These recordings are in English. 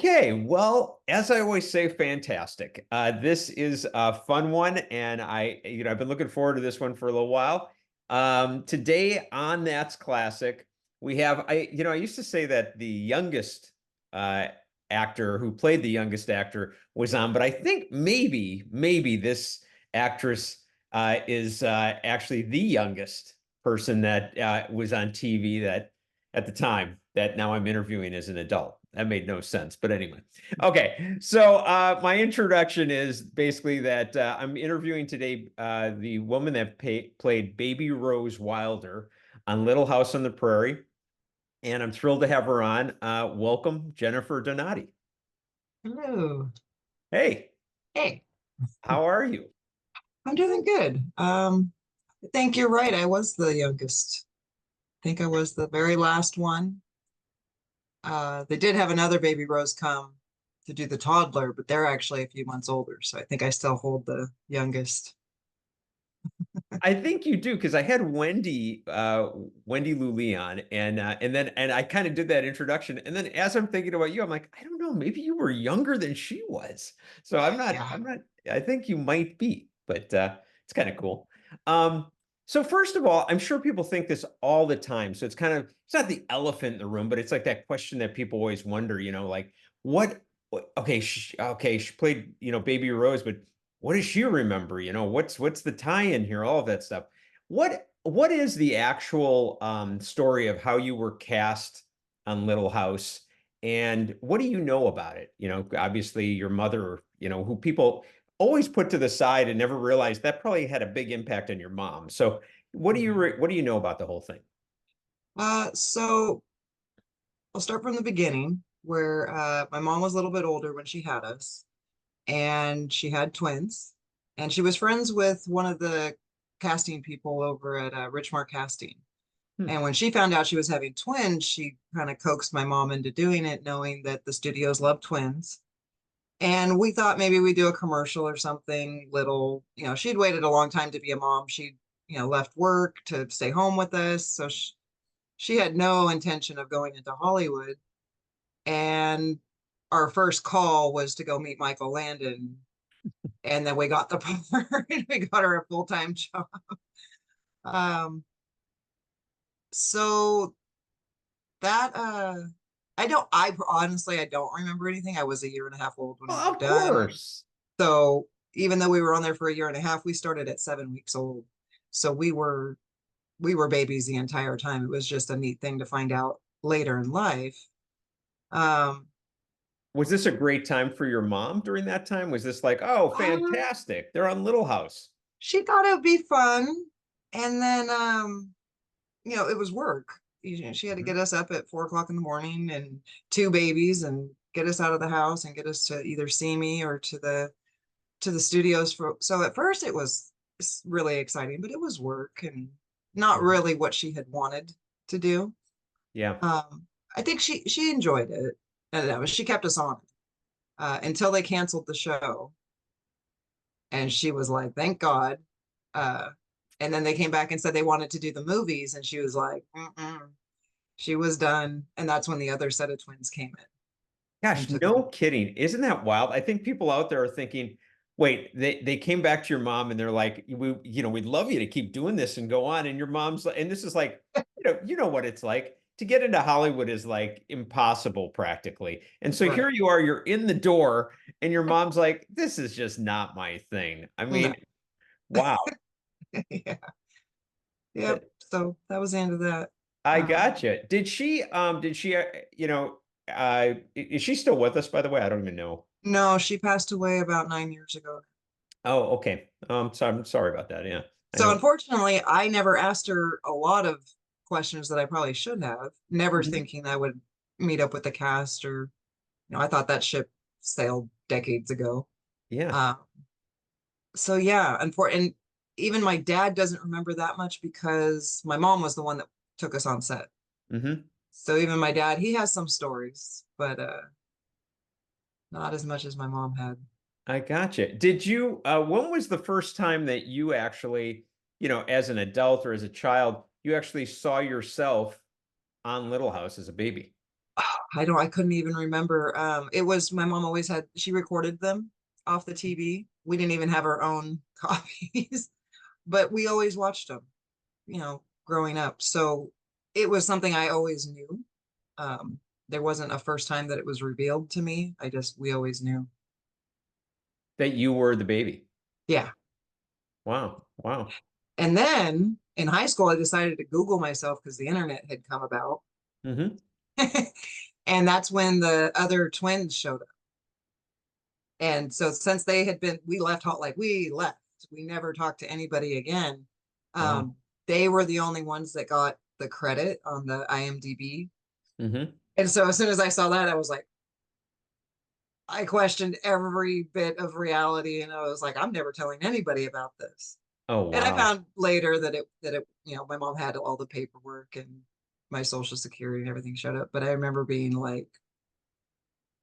Okay, well, as I always say, fantastic. This is a fun one, and I've been looking forward to this one for a little while. Today on That's Classic, we have, I used to say that the youngest uh, actor who played the youngest actor was on, but I think maybe this actress is actually the youngest person that was on TV that at the time that now I'm interviewing as an adult. That made no sense. But anyway. Okay. So my introduction is basically that I'm interviewing today the woman that played Baby Rose Wilder on Little House on the Prairie. And I'm thrilled to have her on. Welcome, Jennifer Donati. Hello. Hey, Hey, how are you? I'm doing good. I think you're right. I was the youngest. I think I was the very last one. They did have another baby Rose come to do the toddler, but they're actually a few months older. So I think I still hold the youngest. I think you do because I had Wendi Lou Lee on, and I kind of did that introduction, and then as I'm thinking about you, I'm like, I don't know, maybe you were younger than she was. So Yeah. I'm not. I think you might be, but it's kind of cool. Um, so first of all, I'm sure people think this all the time. So it's not the elephant in the room, but it's like that question that people always wonder, like what? Okay, she played, Baby Rose, but what does she remember? What's the tie-in here? All of that stuff. What is the actual story of how you were cast on Little House, and what do you know about it? Obviously your mother, who people always put to the side and never realized that probably had a big impact on your mom. So Mhm. what do you know about the whole thing? So I'll start from the beginning where my mom was a little bit older when she had us, and she had twins, and she was friends with one of the casting people over at Richmar Casting. Hmm. And when she found out she was having twins, she kind of coaxed my mom into doing it, knowing that the studios love twins. And we thought maybe we'd do a commercial or something little. She'd waited a long time to be a mom. She'd, left work to stay home with us. So she had no intention of going into Hollywood. And our first call was to go meet Michael Landon. And then we got the part, we got her a full-time job. Um, so that I honestly I don't remember anything. I was a year and a half old when we Well, were of done. course. So even though we were on there for a year and a half, we started at 7 weeks old. So we were babies the entire time. It was just a neat thing to find out later in life. Um, Was this a great time for your mom during that time? Was this like, oh, uh, fantastic. They're on Little House. she thought it would be fun. And then it was work. She had to Mhm. get us up at 4 o'clock in the morning and two babies and get us out of the house and get us to either see me or to the studios for. So at first it was really exciting, but it was work and not Mhm. really what she had wanted to do. Yeah. I think she enjoyed it, and she kept us on until they canceled the show, and she was like, "Thank God." Uh, and then they came back and said they wanted to do the movies, and she was like, mm-mm. She was done, and that's when the other set of twins came in Gosh, and took no over. kidding. Isn't that wild? I think people out there are thinking, wait, they came back to your mom and they're like, we'd love you to keep doing this and go on. And your mom's like, and this is like, you know what it's like. To get into Hollywood is like impossible practically. And so here Right. you are, you're in the door, and your mom's like, this is just not my thing. I No. mean, wow. Yeah. Yep. So that was the end of that. I Um, gotcha. Did she, is she still with us, by the way? I don't even know. no, she passed away about 9 years ago. Oh, okay. So I'm sorry about that. Yeah, I So know. unfortunately, I never asked her a lot of questions that I probably should have, never Mhm. thinking I would meet up with the cast or, I thought that ship sailed decades ago. Yeah. Uh, so yeah, and even my dad doesn't remember that much because my mom was the one that took us on set. Hmm. So even my dad, he has some stories, but not as much as my mom had. I gotcha. When was the first time that you actually, as an adult or as a child, you actually saw yourself on Little House as a baby? I couldn't even remember. It was my mom always had, she recorded them off the TV. We didn't even have our own copies, but we always watched them, growing up. So it was something I always knew. Um, there wasn't a first time that it was revealed to me. We always knew. That you were the baby. Yeah. Wow. Wow. And then in high school, I decided to Google myself because the internet had come about. Mm-hmm. And that's when the other twins showed up. And so since they had been, we left, like we left, we never talked to anybody again. Wow. They were the only ones that got the credit on the IMDb. Mm-hmm. And so as soon as I saw that, I was like, I questioned every bit of reality. And I was like, I'm never telling anybody about this. Oh, And I wow. found later that my mom had all the paperwork and my social security and everything showed up. But I remember being like,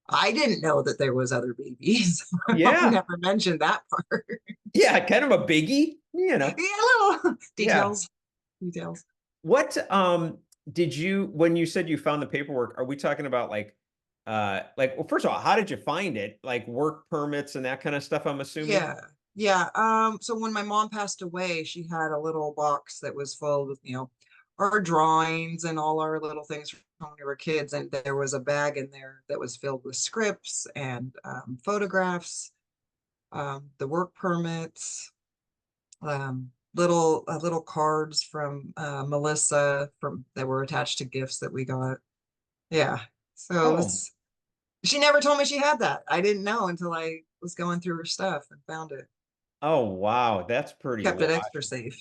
I didn't know that there was other babies. My mom Yeah. never mentioned that part. Yeah. Kind of a biggie, you know. Yeah, little Yeah. details. What did you, when you said you found the paperwork, are we talking about well, first of all, how did you find it? Like work permits and that kind of stuff, I'm assuming? Yeah. Yeah. So when my mom passed away, she had a little box that was full with, our drawings and all our little things from when we were kids. And there was a bag in there that was filled with scripts and photographs, the work permits, little cards from Melissa from that were attached to gifts that we got. Yeah. So it Oh, was, she never told me she had that. I didn't know until I was going through her stuff and found it. oh, wow. That's pretty Kept it wild. extra safe.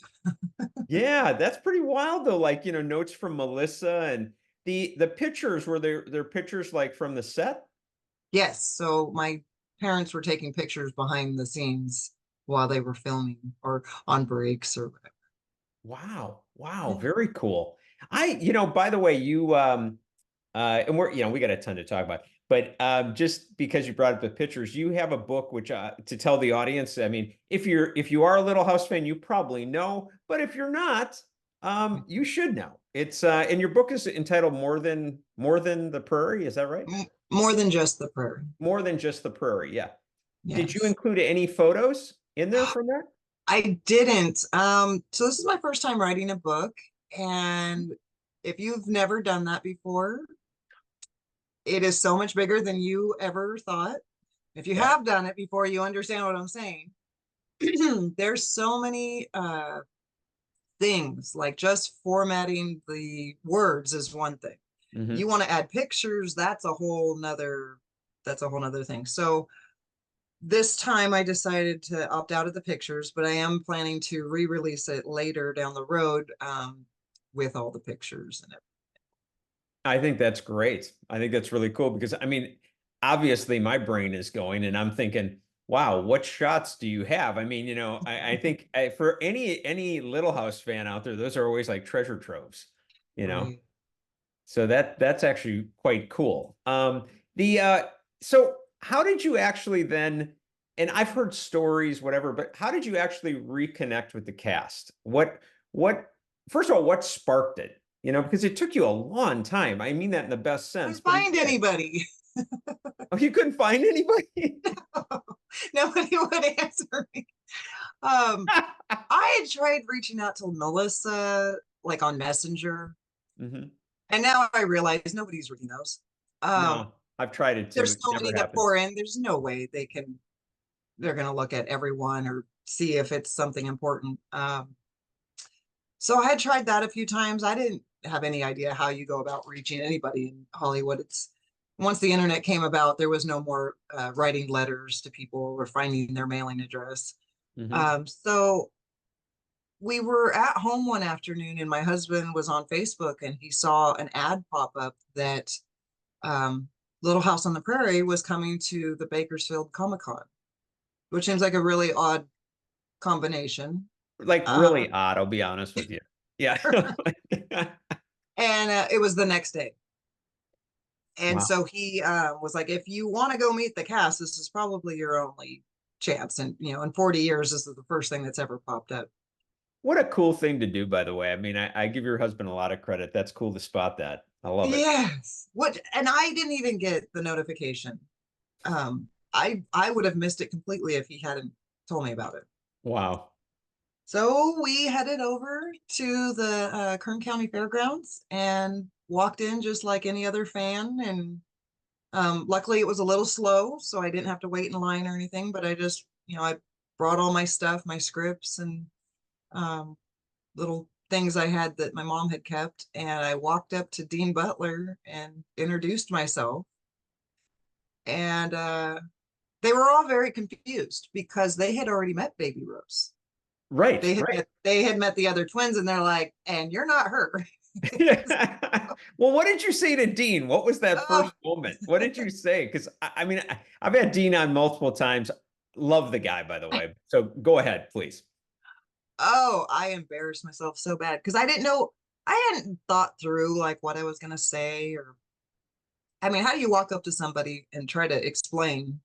Yeah, that's pretty wild though. Like, notes from Melissa and the pictures, were there pictures like from the set? Yes. So my parents were taking pictures behind the scenes while they were filming or on breaks or whatever. Wow. Wow. Yeah. Very cool. By the way, and we got a ton to talk about, but just because you brought up the pictures, you have a book which to tell the audience. I mean, if you are a Little House fan, you probably know, but if you're not, you should know. It's and your book is entitled More Than the Prairie. Is that right? More than just the prairie. More Than Just the Prairie. Yeah. Did you Yes. include any photos in there from that? I didn't. So this is my first time writing a book. And if you've never done that before, it is so much bigger than you ever thought. If you Yeah. have done it before, you understand what I'm saying. There's so many things, like just formatting the words is one thing. You Hmm. want to add pictures, that's a whole nother thing. So this time I decided to opt out of the pictures, but I am planning to re-release it later down the road, with all the pictures and everything. I think that's great. I think that's really cool because I mean, obviously my brain is going and I'm thinking, wow, what shots do you have? I mean, I think for any Little House fan out there, those are always like treasure troves, you know. Right. So that's actually quite cool. The so how did you actually then, and I've heard stories, whatever, but how did you actually reconnect with the cast? What first of all, what sparked it? Because it took you a long time. I mean that in the best sense, Couldn't but it find did. anybody. Oh, you couldn't find anybody? Nobody would answer me. I had tried reaching out to Melissa, like on Messenger, Hmm. and now I realize nobody's reading those. Um, No, I've tried it too. there's It so never many that pour happens. in. There's no way they're going to look at everyone or see if it's something important. So I had tried that a few times. I didn't have any idea how you go about reaching anybody in Hollywood. It's once the internet came about, there was no more writing letters to people or finding their mailing address. Hmm. So we were at home one afternoon and my husband was on Facebook and he saw an ad pop up that um, Little House on the Prairie was coming to the Bakersfield Comic Con, which seems like a really odd combination. Like Uh, really odd, I'll be honest with you. Yeah. and it was the next day. And Wow. so he was like, if you want to go meet the cast, this is probably your only chance. And, in 40 years, this is the first thing that's ever popped up. What a cool thing to do, by the way. I mean, I give your husband a lot of credit. That's cool to spot that. I love it. Yes. What, and I didn't even get the notification. I would have missed it completely if he hadn't told me about it. Wow. So we headed over to the Kern County Fairgrounds and walked in just like any other fan. And luckily it was a little slow, so I didn't have to wait in line or anything. But I just, I brought all my stuff, my scripts and um, little things I had that my mom had kept. And I walked up to Dean Butler and introduced myself. And they were all very confused because they had already met Baby Rose. Right, right. They had met the other twins, and they're like, and you're not her. Well, what did you say to Dean? What was that Oh, first moment? What did you say? Because I mean, I've had Dean on multiple times. Love the guy, by the way. So go ahead, please. oh, I embarrassed myself so bad because I didn't know, I hadn't thought through like what I was gonna say, or I mean, how do you walk up to somebody and try to explain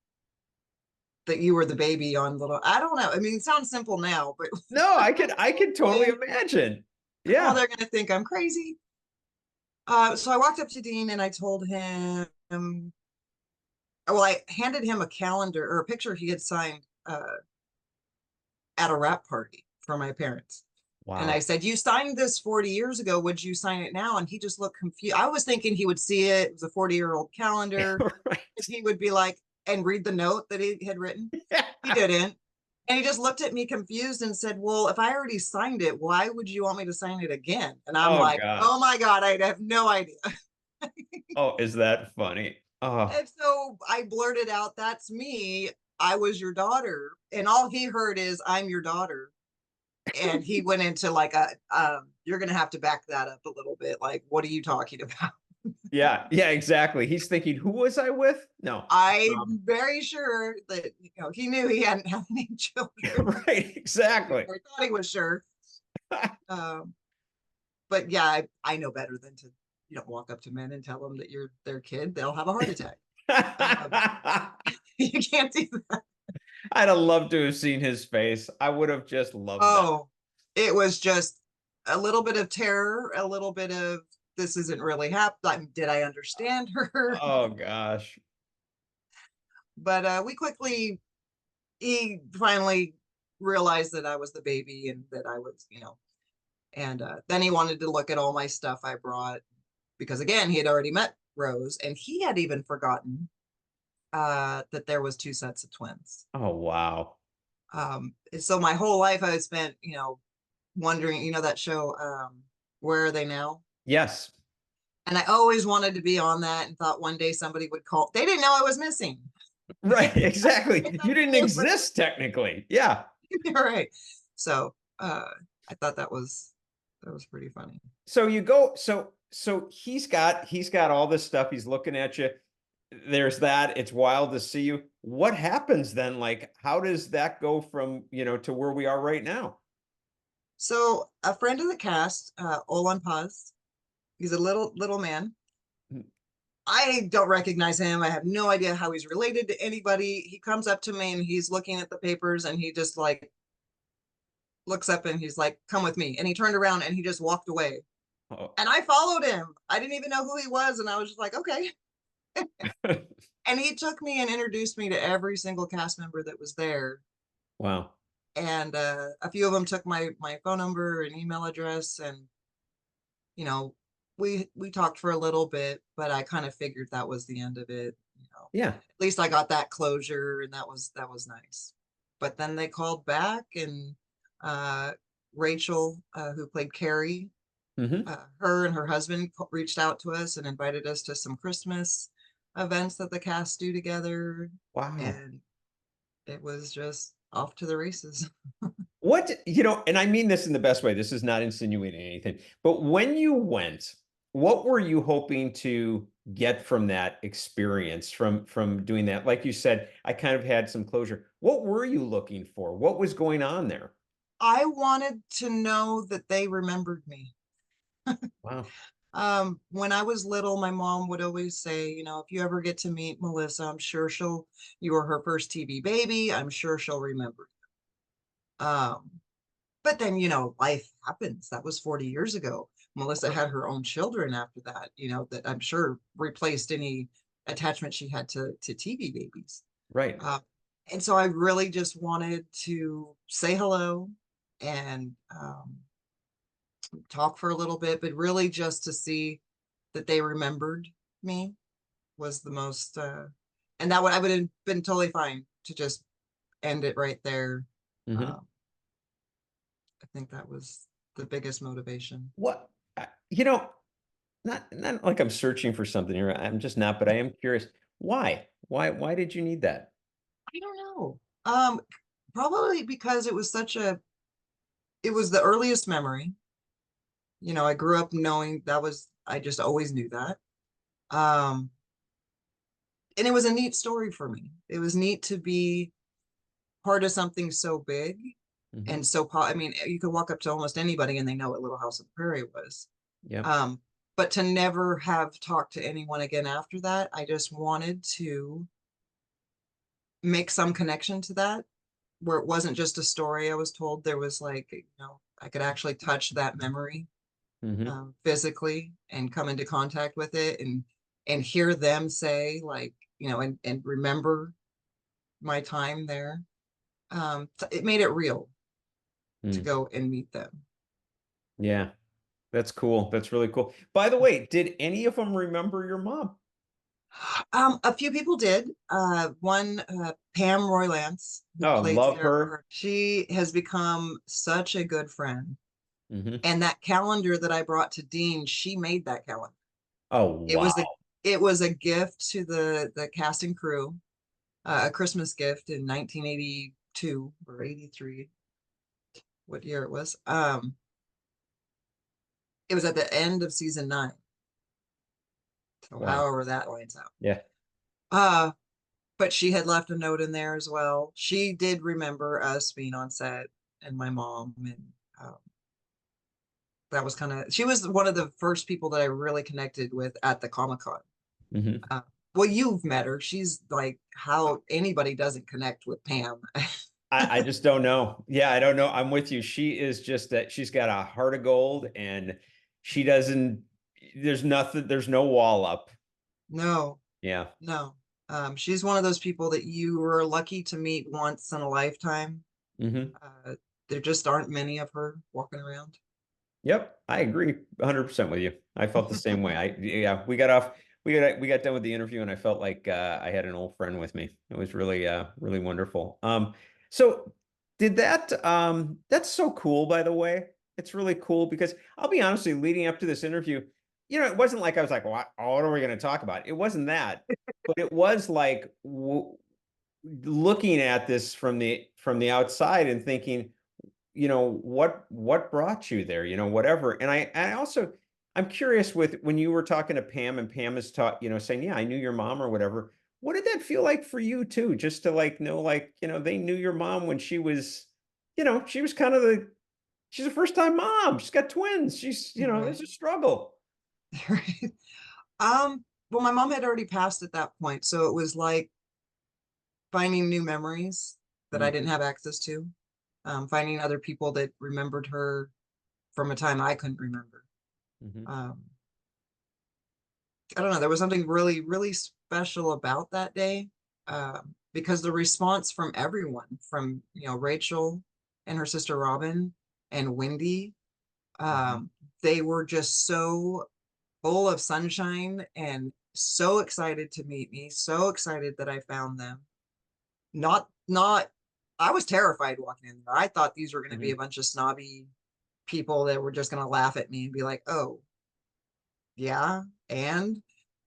that you were the baby on little, I don't know. I mean, it sounds simple now, but No, I could totally imagine. oh, Yeah. they're gonna think I'm crazy. So I walked up to Dean and I told him, well, I handed him a calendar or a picture he had signed at a wrap party for my parents. And I Wow. said, you signed this 40 years ago. Would you sign it now? And he just looked confused. I was thinking he would see it. It was a 40-year-old calendar. Right. And he would be like, and read the note that he had written. Yeah. He didn't. And he just looked at me confused and said, well, if I already signed it, why would you want me to sign it again? And I'm Oh like, God. oh my God, I have no idea. Oh, is that funny? Oh, And so I blurted out, that's me. I was your daughter. And all he heard is, I'm your daughter. And he went into like you're going to have to back that up a little bit. Like, what are you talking about? yeah. Yeah, exactly. He's thinking, who was I with? No. I'm very sure that, he knew he hadn't had any children. Right, exactly. Or thought he was sure. Um, but yeah, I know better than to, walk up to men and tell them that you're their kid. They'll have a heart attack. You can't do that. I'd have loved to have seen his face. I would have just loved that. Oh, it was just a little bit of terror, a little bit of this isn't really happening. Did I understand her? Oh gosh. But he finally realized that I was the baby and that I was, and then he wanted to look at all my stuff I brought because again, he had already met Rose and he had even forgotten that there was two sets of twins. Oh wow. So my whole life I spent, wondering, that show, Where Are They Now? Yes. And I always wanted to be on that and thought one day somebody would call. They didn't know I was missing. Right, exactly. You didn't exist technically. Yeah. You're right. So I thought that was pretty funny. So you go, so he's got all this stuff. He's looking at you. There's that. It's wild to see you. What happens then? Like, how does that go from, to where we are right now? So a friend of the cast, Olan Paz, he's a little man. Mm. I don't recognize him. I have no idea how he's related to anybody. He comes up to me and he's looking at the papers and he just like looks up and he's like, come with me. And he turned around and he just walked away. Oh. And I followed him. I didn't even know who he was. And I was just like, okay. And he took me and introduced me to every single cast member that was there. Wow. And a few of them took my phone number and email address. And, we talked for a little bit, but I kind of figured that was the end of it. Yeah. At least I got that closure and that was nice. But then they called back and Rachel, who played Carrie, Mm-hmm. her and her husband reached out to us and invited us to some Christmas events that the cast do together. Wow. And it was just off to the races. What, and I mean this in the best way. This is not insinuating anything, but when you went, what were you hoping to get from that experience, from doing that? Like you said, I kind of had some closure. What were you looking for? What was going on there? I wanted to know that they remembered me. Wow. When I was little, my mom would always say, if you ever get to meet Melissa, I'm sure you were her first TV baby. I'm sure she'll remember you. But then, life happens. That was 40 years ago. Melissa had her own children after that, that I'm sure replaced any attachment she had to TV babies. Right. Uh, and so I really just wanted to say hello and talk for a little bit, but really just to see that they remembered me was the most, and that would I would have been totally fine to just end it right there. Hmm. Um, I think that was the biggest motivation. What, you know, not like I'm searching for something here. I'm just not, but I am curious. Why? Why did you need that? I don't know. Probably because it was the earliest memory. I grew up knowing I just always knew that. Um, and it was a neat story for me. It was neat to be part of something so big Hmm. and I mean, you could walk up to almost anybody and they know what Little House on the Prairie was. Yep. Um, but to never have talked to anyone again after that, I just wanted to make some connection to that where it wasn't just a story I was told. There was I could actually touch that memory Hmm. physically and come into contact with it and hear them say and remember my time there. It made it real to Mm. go and meet them. Yeah, that's cool. That's really cool. By the way, did any of them remember your mom? A few people did. One, Pam Roylance, who Oh, played love Sarah her. Bird, she has become such a good friend. Hmm. And that calendar that I brought to Dean, she made that calendar. Oh, It was a wow. it was a gift to the cast and crew, a Christmas gift in 1982 or 83, what year it was. It was at the end of season 9. So Wow. however that lines out. Yeah. Uh, but she had left a note in there as well. She did remember us being on set and my mom and that was she was one of the first people that I really connected with at the Comic-Con. Hmm. Uh, well, you've met her. She's like how anybody doesn't connect with Pam. I just don't know. Yeah, I don't know. I'm with you. She is just that she's got a heart of gold and she doesn't, there's nothing, there's no wall up. No, Yeah. no. She's one of those people that you were lucky to meet once in a lifetime. Hmm. Uh, there just aren't many of her walking around. Yep. I agree 100% with you. I felt the same way. Yeah, we got off, we got done with the interview and I felt like I had an old friend with me. It was really, really wonderful. So did that's so cool, by the way. It's really cool because I'll be honest with you, leading up to this interview, it wasn't like I was like, what are we going to talk about? It wasn't that, but it was like w looking at this from the outside and thinking, what brought you there, whatever. And I also, I'm curious with when you were talking to Pam and Pam is taught, saying, yeah, I knew your mom or whatever. What did that feel like for you too? Just to like know, like, they knew your mom when she was, she was kind of she's a first time mom. She's got twins. She's, Right. there's a struggle. Right. Well, my mom had already passed at that point, so it was like finding new memories that I Mm. didn't have access to, finding other people that remembered her from a time I couldn't remember. Mhm. Um, I don't know, there was something really, really special about that day, because the response from everyone, from Rachel and her sister Robin and Wendi, Mhm. um, they were just so full of sunshine and so excited to meet me, so excited that I found them. Not I was terrified walking in there. I thought these were going to be a Mhm. bunch of snobby people that were just going to laugh at me and be like, "Oh, yeah." And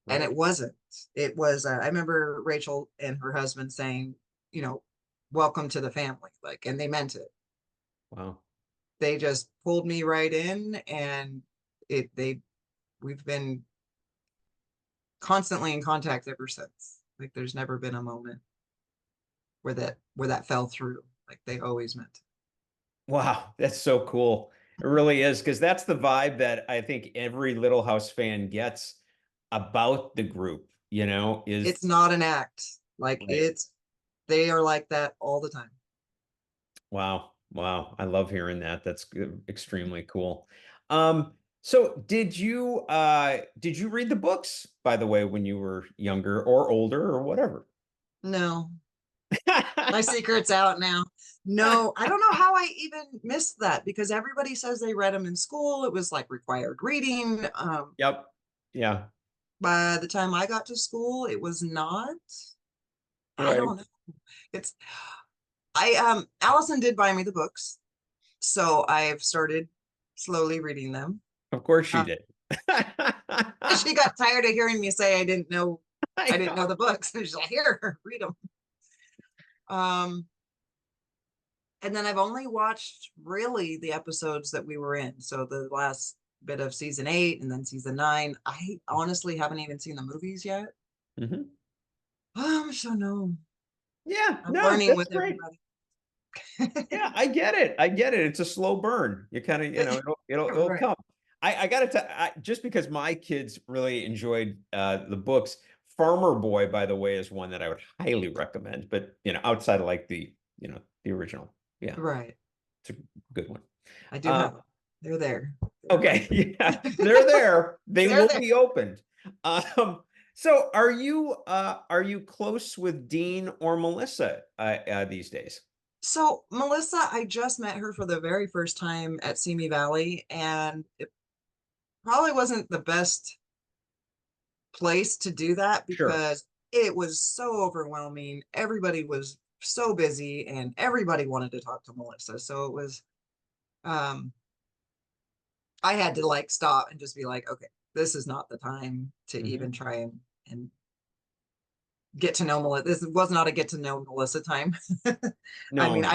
Right. it wasn't. It was I remember Rachel and her husband saying, you know, "Welcome to the family." Like, and they meant it. Wow. They just pulled me right in and it they we've been constantly in contact ever since. Like there's never been a moment where that fell through. Like they always meant it. Wow, that's so cool. It really is because that's the vibe that I think every Little House fan gets about the group, It's is not an act. Like right. they are like that all the time. Wow. Wow. I love hearing that. That's extremely cool. So did you read the books, by the way, when you were younger or older or whatever? No, my secret's out now. No, I don't know how I even missed that because everybody says they read them in school. It was like required reading. Yep. Yeah. By the time I got to school, it was not. I Right. don't know. It's Allison did buy me the books, so I've started slowly reading them. Of course she Uh, did. she got tired of hearing me say I I didn't know know. the books. And she's like, here, read them. Um, and then I've only watched really the episodes that we were in. So the last bit of season 8 and then season 9. I honestly haven't even seen the movies yet. Mhm. So no, Yeah, I'm no, learning that's with great. everybody. Yeah, I get it. I get it. It's a slow burn. You kind of, it'll Right. come. I gotta tell, just because my kids really enjoyed the books. Farmer Boy, by the way, is one that I would highly recommend. But outside of like the original, yeah, Right. it's a good one. I do Uh, have them. They're there. They're okay, waiting. yeah, they're there. They They're will there. be opened. So are you close with Dean or Melissa these days? So Melissa, I just met her for the very first time at Simi Valley, and it probably wasn't the best place to do that Sure. because it was so overwhelming. Everybody was so busy and everybody wanted to talk to Melissa. So it was um I had to like stop and just be like, okay, this is not the time to Hmm. even try and get to know Melissa. This was not a get to know Melissa time. I No, mean, no.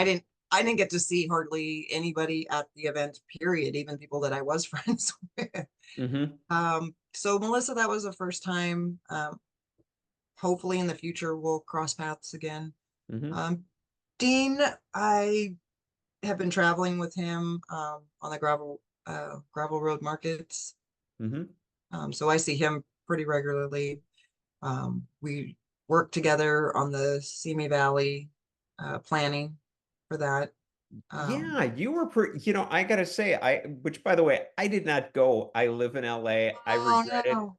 I didn't get to see hardly anybody at the event, period, even people that I was friends with. Hmm. So Melissa, that was the first time. Hopefully in the future we'll cross paths again. Hmm. Um, Dean, I have been traveling with him on the gravel road markets. Hmm. So I see him pretty regularly. We work together on the Simi Valley planning for that. Yeah, you were I gotta say, which by the way, I did not go. I live in LA. I Oh regret it. no.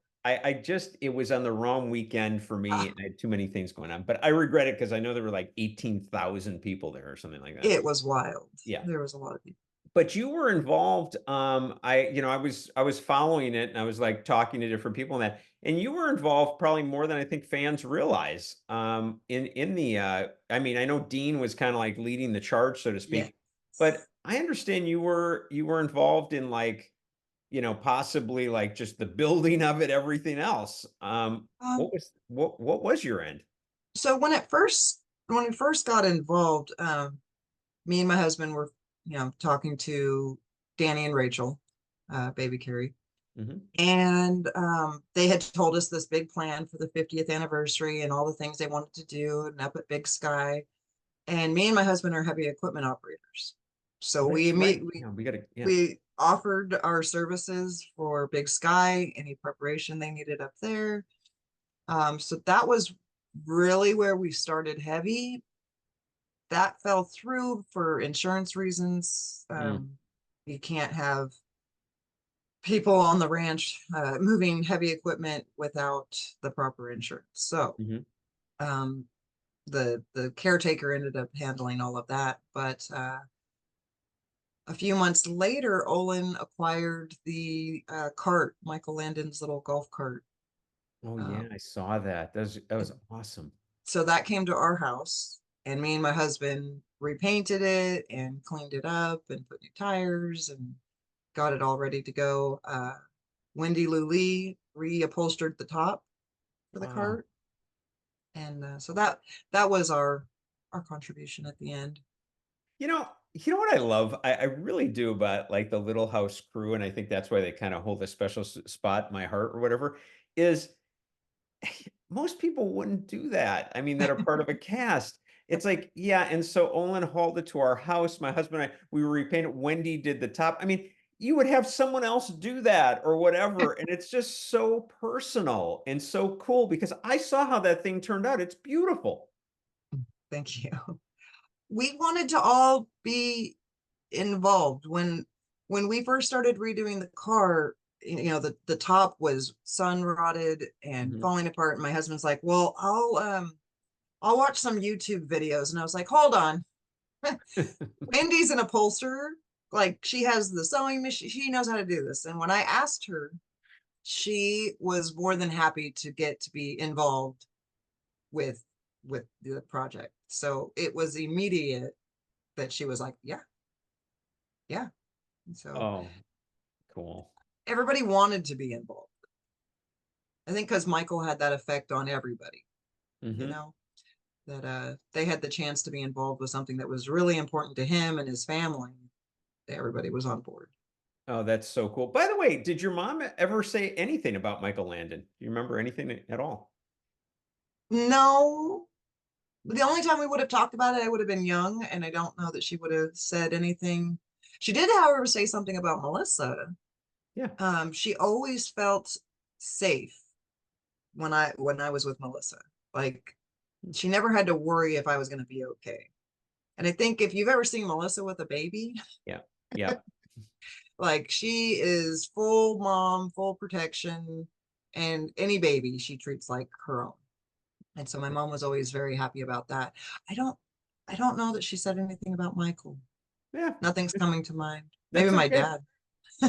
It was on the wrong weekend for me. Ah, And I had too many things going on, but I regret it because I know there were like 18,000 people there or something like that. it was wild. Yeah. There was a lot of people. But you were involved. I was following it and I was like talking to different people and that, and you were involved probably more than I think fans realize. In the, I mean, I know Dean was kind of like leading the charge, so to Yeah. speak, but I understand you were involved in like, possibly like just the building of it, everything else. Um, What was your end? so when we first got involved, me and my husband were, talking to Danny and Rachel, baby Carrie, Hmm. and they had told us this big plan for the 50th anniversary and all the things they wanted to do and up at Big Sky. And me and my husband are heavy equipment operators, so we That's meet right. Yeah, we gotta, yeah. we offered our services for Big Sky, any preparation they needed up there. So that was really where we started heavy. That fell through for insurance reasons. Mm. You can't have people on the ranch moving heavy equipment without the proper insurance. So Hmm. um, the caretaker ended up handling all of that. But a few months later, Olin acquired the cart, Michael Landon's little golf cart. Oh yeah, Um, I saw that. That was awesome. so that came to our house, and me and my husband repainted it and cleaned it up and put new tires and got it all ready to go. Wendi Lou Lee reupholstered the top for the Wow. cart, and so that was our contribution at the end. You know what I love? I really do about like the Little House crew, and I think that's why they kind of hold a special spot in my heart or whatever, is most people wouldn't do that. I mean, that are part of a cast. It's like, yeah, and so Olin hauled it to our house. My husband and I, we were repainted. Wendy did the top. I mean, you would have someone else do that or whatever. And it's just so personal and so cool because I saw how that thing turned out. It's beautiful. Thank you. We wanted to all be involved when we first started redoing the car. the top was sun rotted and Mhm. falling apart. And my husband's like, well, I'll watch some YouTube videos. And I was like, hold on. Wendy's an upholsterer. Like, she has the sewing machine. She knows how to do this. And when I asked her, she was more than happy to get to be involved with the project. So it was immediate that she was like, yeah, yeah. And so Oh, cool. everybody wanted to be involved. I think because Michael had that effect on everybody, you Hmm. know, that they had the chance to be involved with something that was really important to him and his family. Everybody was on board. Oh, that's so cool. By the way, did your mom ever say anything about Michael Landon? Do you remember anything at all? No, the only time we would have talked about it, I would have been young, and I don't know that she would have said anything. She did, however, say something about Melissa. Yeah. She always felt safe when I was with Melissa. Like, she never had to worry if I was going to be okay. And I think if you've ever seen Melissa with a baby, Yeah. Yeah. like, she is full mom, full protection, and any baby she treats like her own. And so my mom was always very happy about that. I don't I don't know that she said anything about Michael. Yeah. Nothing's coming to mind. Maybe That's my okay. dad.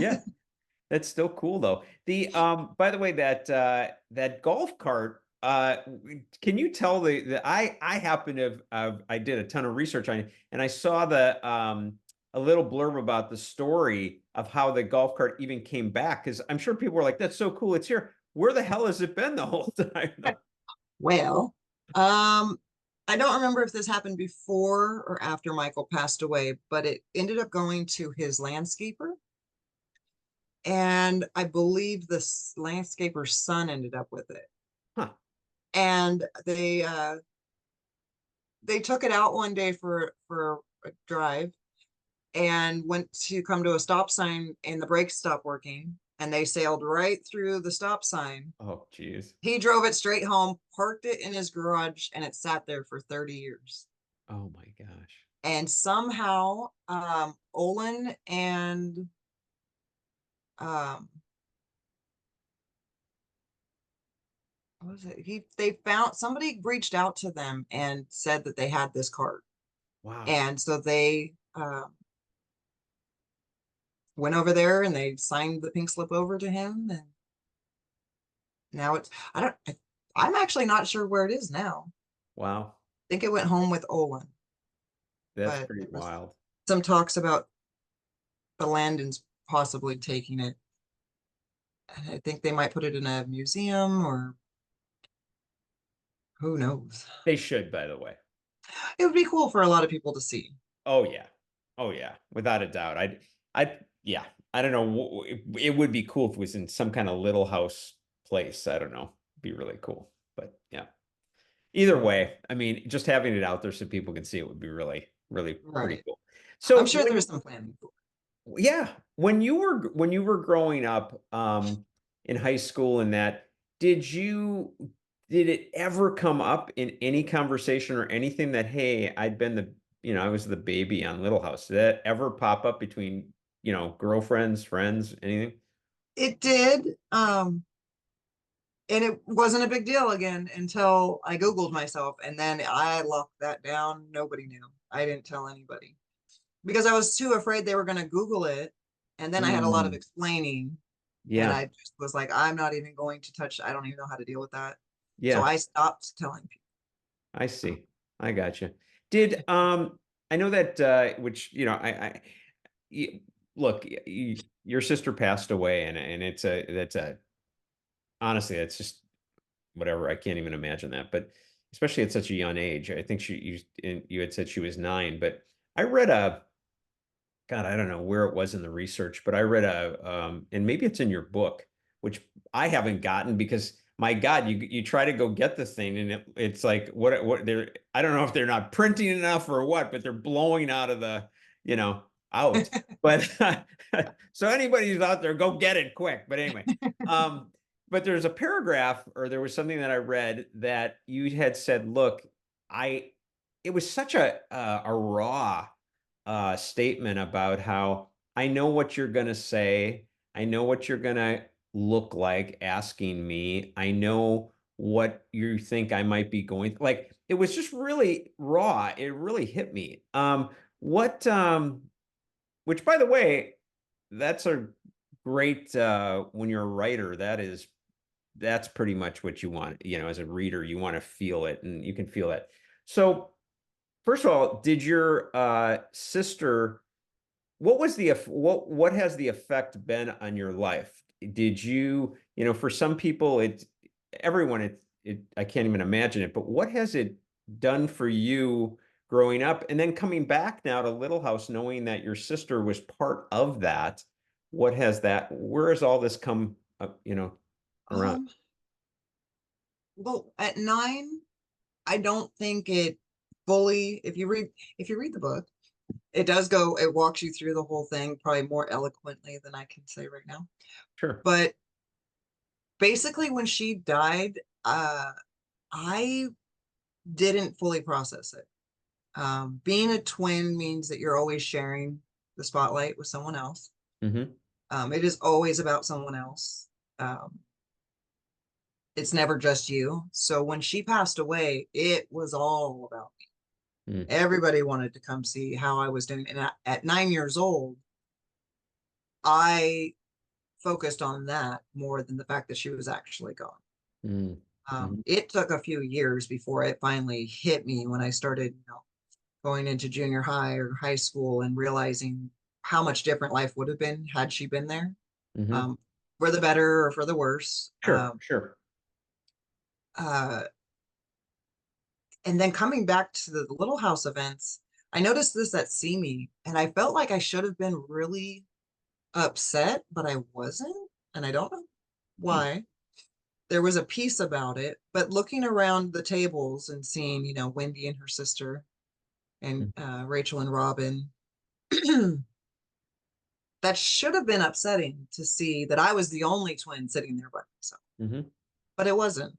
Yeah. That's still cool though. The by the way, that golf cart, can you tell the I happen to have I did a ton of research on it and I saw the a little blurb about the story of how the golf cart even came back because I'm sure people were like, that's so cool, it's here. Where the hell has it been the whole time? Well, um, I don't remember if this happened before or after Michael passed away, but it ended up going to his landscaper. And I believe the landscaper's son ended up with it. Huh. And they took it out one day for a drive and went to come to a stop sign and the brakes stopped working and they sailed right through the stop sign. Oh, geez. He drove it straight home, parked it in his garage, and it sat there for 30 years. Oh my gosh. And somehow, Olin and um, what was it? They found somebody reached out to them and said that they had this card, Wow. and so they went over there and they signed the pink slip over to him, and now it's I don't I'm actually not sure where it is now. Wow. I think it went home with Olin, That's but pretty there was wild. some talks about the Landons possibly taking it. And I think they might put it in a museum or who knows. They should, by the way. It would be cool for a lot of people to see. Oh yeah. Oh yeah. Without a doubt. Yeah. I don't know. It would be cool if it was in some kind of little house place. I don't know. Be really cool. But yeah. Either way, I mean, just having it out there so people can see it would be really, really pretty Right. cool. I'm So sure when there's some planning for yeah, when you were growing up in high school and that, did it ever come up in any conversation or anything that, hey, I'd been I was the baby on Little House. Did that ever pop up between, girlfriends, friends, anything? it. It did. And it wasn't a big deal again until I Googled myself and then I locked that down. Nobody knew. I didn't tell anybody because I was too afraid they were going to Google it. And then I had a lot of Mm, explaining and yeah, I just was like, I'm not even going to touch, I don't even know how to deal with that. So yeah, I stopped telling I see. I got you. Did I know that which y- look, your sister passed away, and it's a that's a honestly, that's just whatever. I can't even imagine that, but especially at such a young age. I think you had said she was 9, but I read a God, I don't know where it was in the research, but I read and maybe it's in your book, which I haven't gotten because my God, you try to go get the thing and it's like what they're I don't know if they're not printing enough or what, but they're blowing out of the out. But so anybody who's out there, go get it quick. But anyway, um, but there's a paragraph or there was something that I read that you had said, look, I it was such a raw statement about how I know what you're going to say. I know what you're gonna look like asking me. I know what you think I might be going like it was just really raw. It really hit me. What which by the way, that's a great when you're a writer, that's pretty much what you want, as a reader, you want to feel it and you can feel it. So, first of all, did your sister what has the effect been on your life? Did you, for some people everyone I can't even imagine it, but what has it done for you growing up and then coming back now to Little House knowing that your sister was part of that? Where has all this come up, around? Um, well, at 9, I don't think it fully, if you read the book, it walks you through the whole thing probably more eloquently than I can say right now. Sure. But basically when she died, I didn't fully process it. Being a twin means that you're always sharing the spotlight with someone else. Hmm. It is always about someone else. Um, it's never just you. So when she passed away, it was all about me. Mm. Everybody wanted to come see how I was doing. And at 9 years old, I focused on that more than the fact that she was actually gone. Mm. Mhm. It took a few years before it finally hit me when I started, going into junior high or high school and realizing how much different life would have been had she been there, Mhm. um, for the better or for the worse. Sure, sure. Uh, and then coming back to the Little House events, I noticed this at See Me, and I felt like I should have been really upset, but I wasn't, and I don't know Hmm. why. There was a piece about it, but looking around the tables and seeing, Wendi and her sister and Mm. Rachel and Robin, that should have been upsetting to see that I was the only twin sitting there by myself, Mhm. but it wasn't.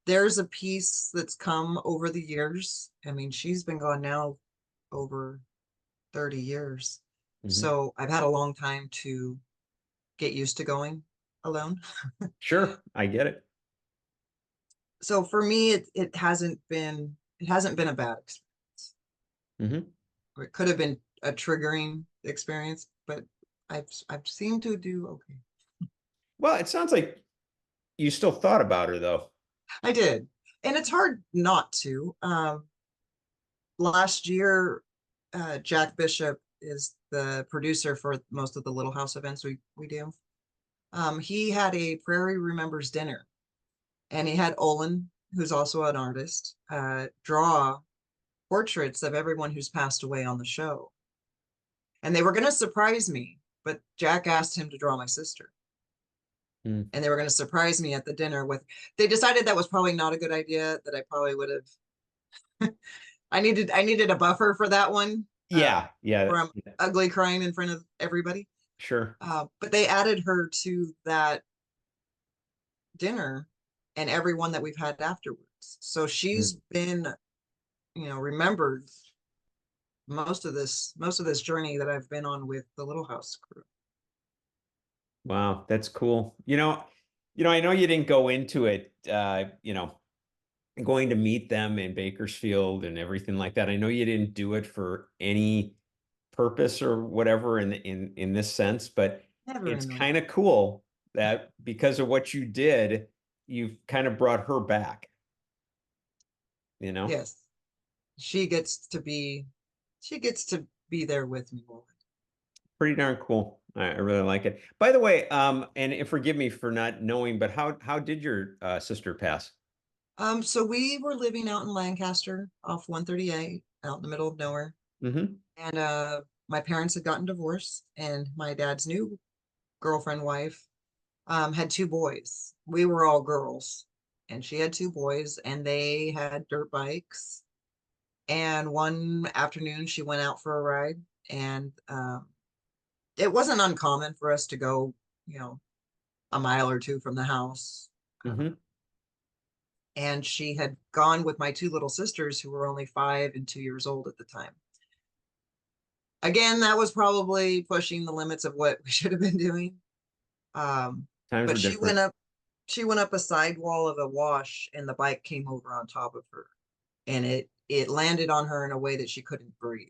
There's a piece that's come over the years. I mean, she's been gone now over 30 years. Mhm. So I've had a long time to get used to going alone. Sure, I get it. So for me, it hasn't been a bad experience. Mhm. Or it could have been a triggering experience, but I've seemed to do okay. Well, it sounds like you still thought about her though. I did. And it's hard not to. Last year, Jack Bishop is the producer for most of the Little House events we do. He had a Prairie Remembers dinner, and he had Olin, who's also an artist, draw portraits of everyone who's passed away on the show. And they were going to surprise me, but Jack asked him to draw my sister. Mm. And they were going to surprise me at the dinner with, they decided that was probably not a good idea, that I probably would have, I needed a buffer for that one, Yeah, yeah, where I'm yeah, ugly crying in front of everybody. sure. But they added her to that dinner and everyone that we've had afterwards. So she's Mm. been, remembered most of this journey that I've been on with the Little House crew. Wow, that's cool. I know you didn't go into it, going to meet them in Bakersfield and everything like that. I know you didn't do it for any purpose or whatever in this sense, but Never it's in my kind of cool that because of what you did, you've kind of brought her back, you know? Yes, she gets to be she gets to be there with me more. Pretty darn cool. I really like it. By the way, and forgive me for not knowing, but how did your sister pass? So we were living out in Lancaster off 138, out in the middle of nowhere. Mm-hmm. And my parents had gotten divorced, and my dad's new girlfriend wife had two boys. We were all girls, and she had two boys, and they had dirt bikes. And one afternoon, she went out for a ride, and it wasn't uncommon for us to go, a mile or two from the house. Mm-hmm. And she had gone with my two little sisters, who were only 5 and 2 years old at the time. again, that was probably pushing the limits of what we should have been doing. Times But were different. she went up a sidewall of a wash and the bike came over on top of her and it landed on her in a way that she couldn't breathe.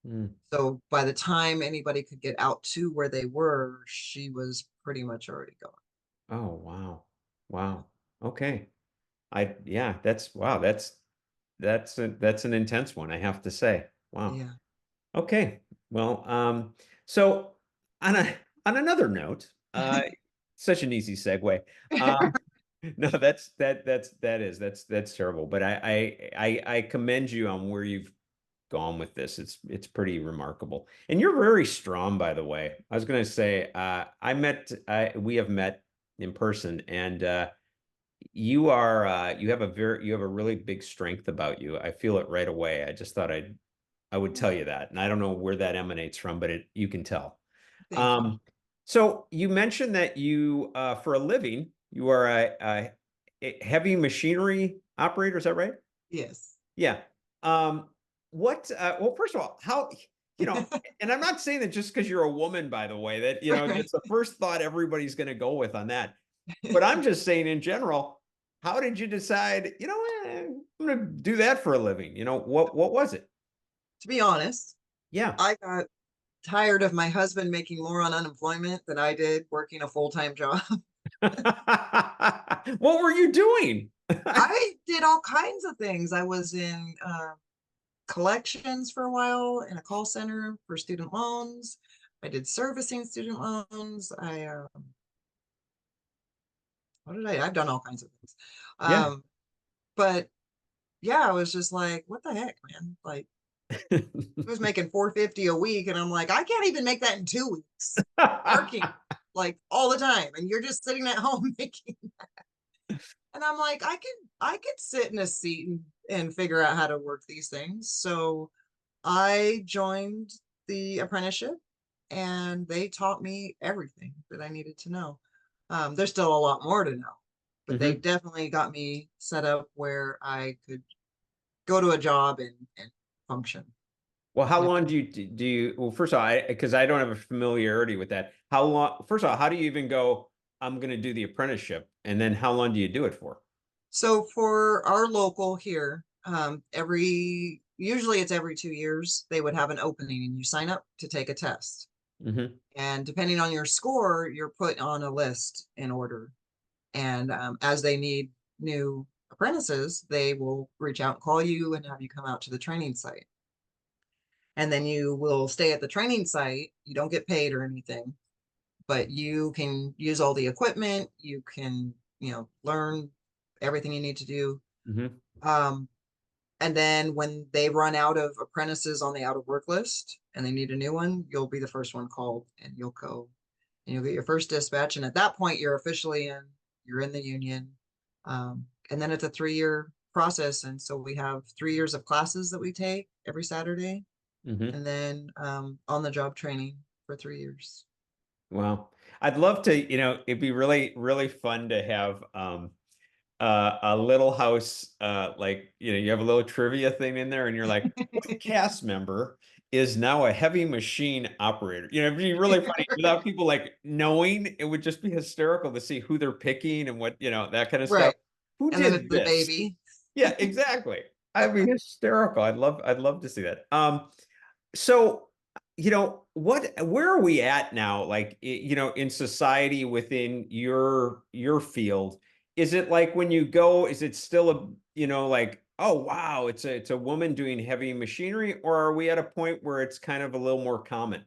Mm. So by the time anybody could get out to where they were, she was pretty much already gone. Oh, wow. Wow. Okay. Yeah, that's wow, that's an intense one, I have to say. Wow. Yeah. Okay. Well, so on a on another note, such an easy segue. Um, no, that's terrible. But I commend you on where you've gone with this. It's pretty remarkable. And you're very strong, by the way. I was gonna say, we have met in person, and you have a really big strength about you. I feel it right away. I just thought I would tell you that. And I don't know where that emanates from, but you can tell. Thank you. Um, so you mentioned that you, for a living, you are a heavy machinery operator. Is that right? Yes. Yeah. Well, first of all, you know, and I'm not saying that just because you're a woman, by the way, that, Right. that's the first thought everybody's going to go with on that. But I'm just saying in general, how did you decide, I'm going to do that for a living? What was it? To be honest, Yeah. I got tired of my husband making more on unemployment than I did working a full-time job. What were you doing? I did all kinds of things. I was in collections for a while in a call center for student loans. I did servicing student loans. What did I've done all kinds of things. Yeah. But yeah, I was just like, what the heck, man? Like, I was making 450 a week, and I'm like, I can't even make that in 2 weeks, working like all the time, and you're just sitting at home making. And I'm like, I could sit in a seat and figure out how to work these things. So I joined the apprenticeship and they taught me everything that I needed to know. There's still a lot more to know, but they Hmm. definitely got me set up where I could go to a job and function. Well, how You know, long well, first of all, because I don't have a familiarity with that. How long, first of all, how do you even go, I'm going to do the apprenticeship? And then how long do you do it for? so for our local here, usually it's every 2 years, they would have an opening and you sign up to take a test. Hmm. And depending on your score, you're put on a list in order. And as they need new apprentices, they will reach out and call you and have you come out to the training site. And then you will stay at the training site. You don't get paid or anything, but you can use all the equipment. You can, learn everything you need to do. Hmm. Um, and then when they run out of apprentices on the out of work list and they need a new one, you'll be the first one called and you'll go and you'll get your first dispatch. And at that point, you're in the union. And then it's a 3 year process. And so we have 3 years of classes that we take every Saturday Hmm. and then on the job training for 3 years. Well, I'd love to, it'd be really, really fun to have a little house, like, you have a little trivia thing in there and you're like, what cast member is now a heavy machine operator? It'd be really funny without people like knowing. It would just be hysterical to see who they're picking and what, that kind of stuff. Right. Who And then it's did the this? baby. Yeah, exactly. I'd be hysterical. I'd love to see that. So, where are we at now? Like, in society within your field, is it like when you go, is it still like, oh wow, it's a woman doing heavy machinery, or are we at a point where it's kind of a little more common?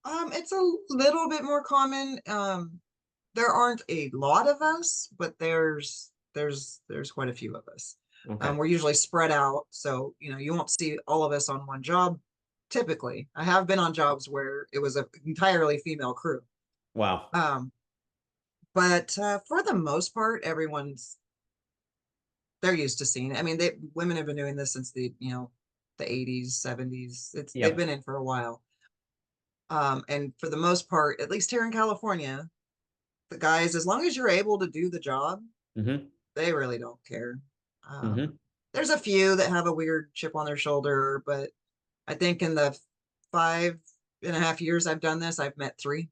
It's a little bit more common. There aren't a lot of us, but there's quite a few of us. Okay. We're usually spread out, so you won't see all of us on one job. Typically, I have been on jobs where it was an entirely female crew. Wow. Um, but for the most part, they're used to seeing it. I mean, women have been doing this since the 80s, 70s. They've Yep. been in for a while. And for the most part, at least here in California, the guys, as long as you're able to do the job, Hmm. they really don't care. Hmm. There's a few that have a weird chip on their shoulder, but I think in the 5.5 years I've done this, I've met three.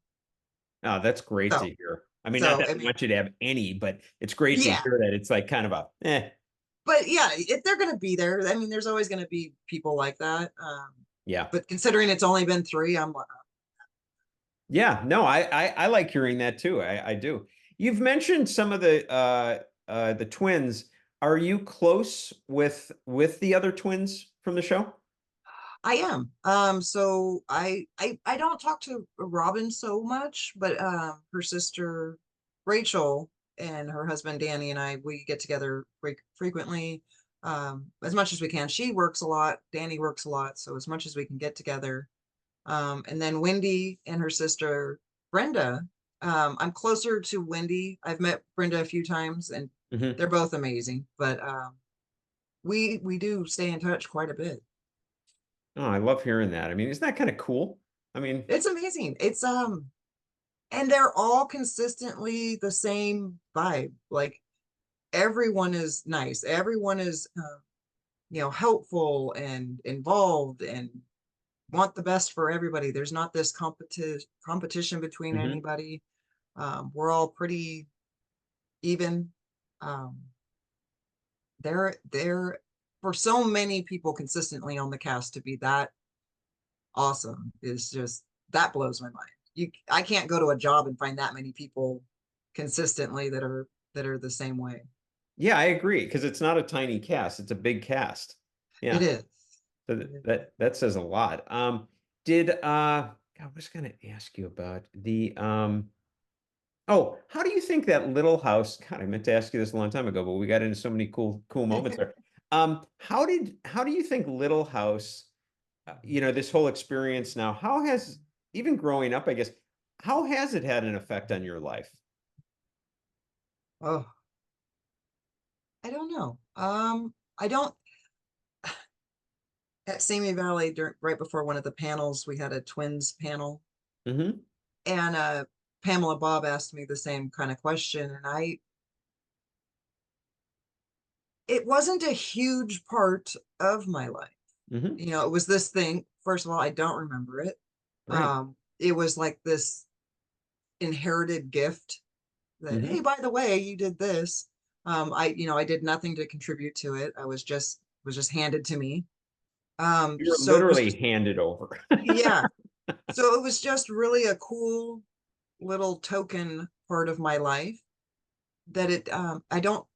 Oh, that's great So, to hear. I mean, not so that I I mean, want you to have any, but it's great to yeah. hear that it's like kind of a, But yeah, if they're going to be there, I mean, there's always going to be people like that. yeah. But considering it's only been three, I'm like, Yeah, no, I like hearing that too. I do. You've mentioned some of the twins. Are you close with the other twins from the show? I am. So I don't talk to Robin so much, but her sister Rachel and her husband Danny and I, we get together frequently, as much as we can. She works a lot, Danny works a lot, so as much as we can get together. And then Wendi and her sister Brenda. I'm closer to Wendi. I've met Brenda a few times, and Hmm. they're both amazing. But we do stay in touch quite a bit. Oh, I love hearing that. I mean, isn't that kind of cool? I mean, It's amazing. It's and they're all consistently the same vibe. Like everyone is nice. Everyone is helpful and involved and want the best for everybody. There's not this competition between mhm. anybody. We're all pretty even. Um, they're for so many people consistently on the cast to be that awesome is just that blows my mind. I can't go to a job and find that many people consistently that are the same way. Yeah, I agree because it's not a tiny cast; it's a big cast. It Yeah, is. so It is. that says a lot. Did I was going to ask you about the oh, how do you think that little house? God, I meant to ask you this a long time ago, but we got into so many cool moments there. How do you think Little House, this whole experience now, how has even growing up, I guess, how has it had an effect on your life? Oh, I don't know. I don't at Simi Valley right before one of the panels, we had a twins panel, Hmm. and Pamela Bob asked me the same kind of question, and it wasn't a huge part of my life. Hmm. It was this thing. First of all, I don't remember it. Right. It was like this inherited gift that, hey, Hmm. by the way, you did this. I did nothing to contribute to it. I was just handed to me. You were So it was literally just, handed over. yeah. So it was just really a cool little token part of my life that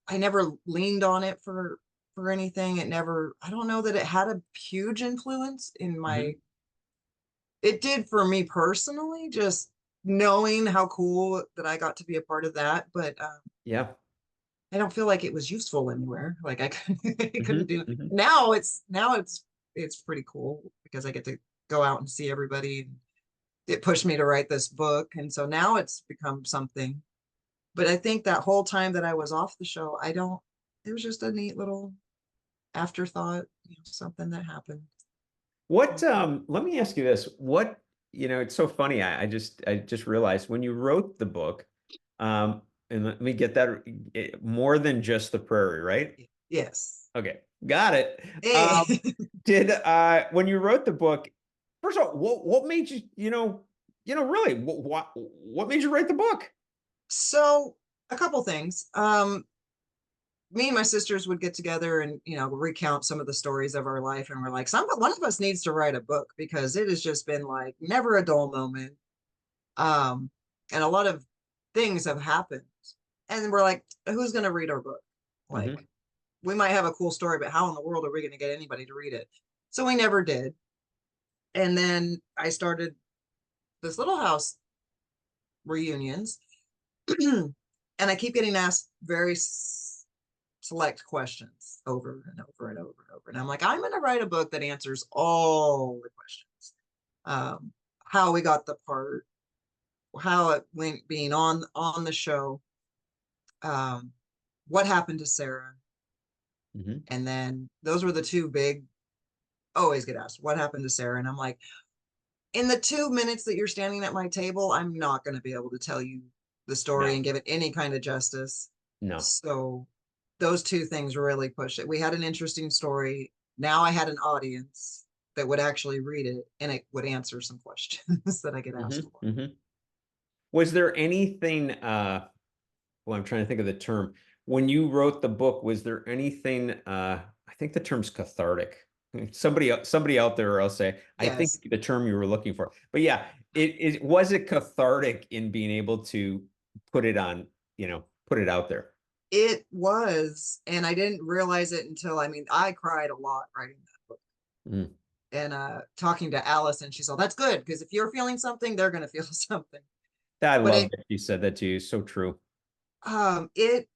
I never leaned on it for anything. I don't know that it had a huge influence in Hmm. it did for me personally, just knowing how cool that I got to be a part of that. But Yeah. I don't feel like it was useful anywhere. Like I couldn't Hmm. do Hmm. now it's pretty cool because I get to go out and see everybody. It pushed me to write this book, and so now it's become something. But I think that whole time that I was off the show, I don't. It was just a neat little afterthought, something that happened. Let me ask you this. It's so funny. I just realized when you wrote the book, and let me get that more than just the prairie, right? Yes. Okay, got it. Hey. Did when you wrote the book, first of all, what made you, really, what made you write the book? So a couple things. Me and my sisters would get together and recount some of the stories of our life, and we're like, one of us needs to write a book because it has just been like never a dull moment. Um, and a lot of things have happened, and we're like, who's going to read our book? Like, Hmm. we might have a cool story, but how in the world are we going to get anybody to read it? So we never did. And then I started this Little House reunions, and I keep getting asked very select questions over and over and over and over. And I'm like, I'm going to write a book that answers all the questions. Um, how we got the part, how it went being on the show, um, what happened to Sarah, Hmm. and then those were the two big. Always get asked what happened to Sarah, and I'm like, in the 2 minutes that you're standing at my table, I'm not going to be able to tell you the story No, and give it any kind of justice. no. So those two things really push it. We had an interesting story. Now I had an audience that would actually read it, and it would answer some questions that I get asked a lot. Was there anything, well, I'm trying to think of the term. When you wrote the book, was there anything, I think the term's cathartic. Somebody out there, I'll say, I think Yes, the term you were looking for. But yeah, it was it cathartic in being able to put it on, put it out there. it was, and I didn't realize it until, I mean, I cried a lot writing that book. Mm. And talking to Alice, and she's all, that's good, because if you're feeling something, they're going to feel something. I But love that you said that to you. So true. it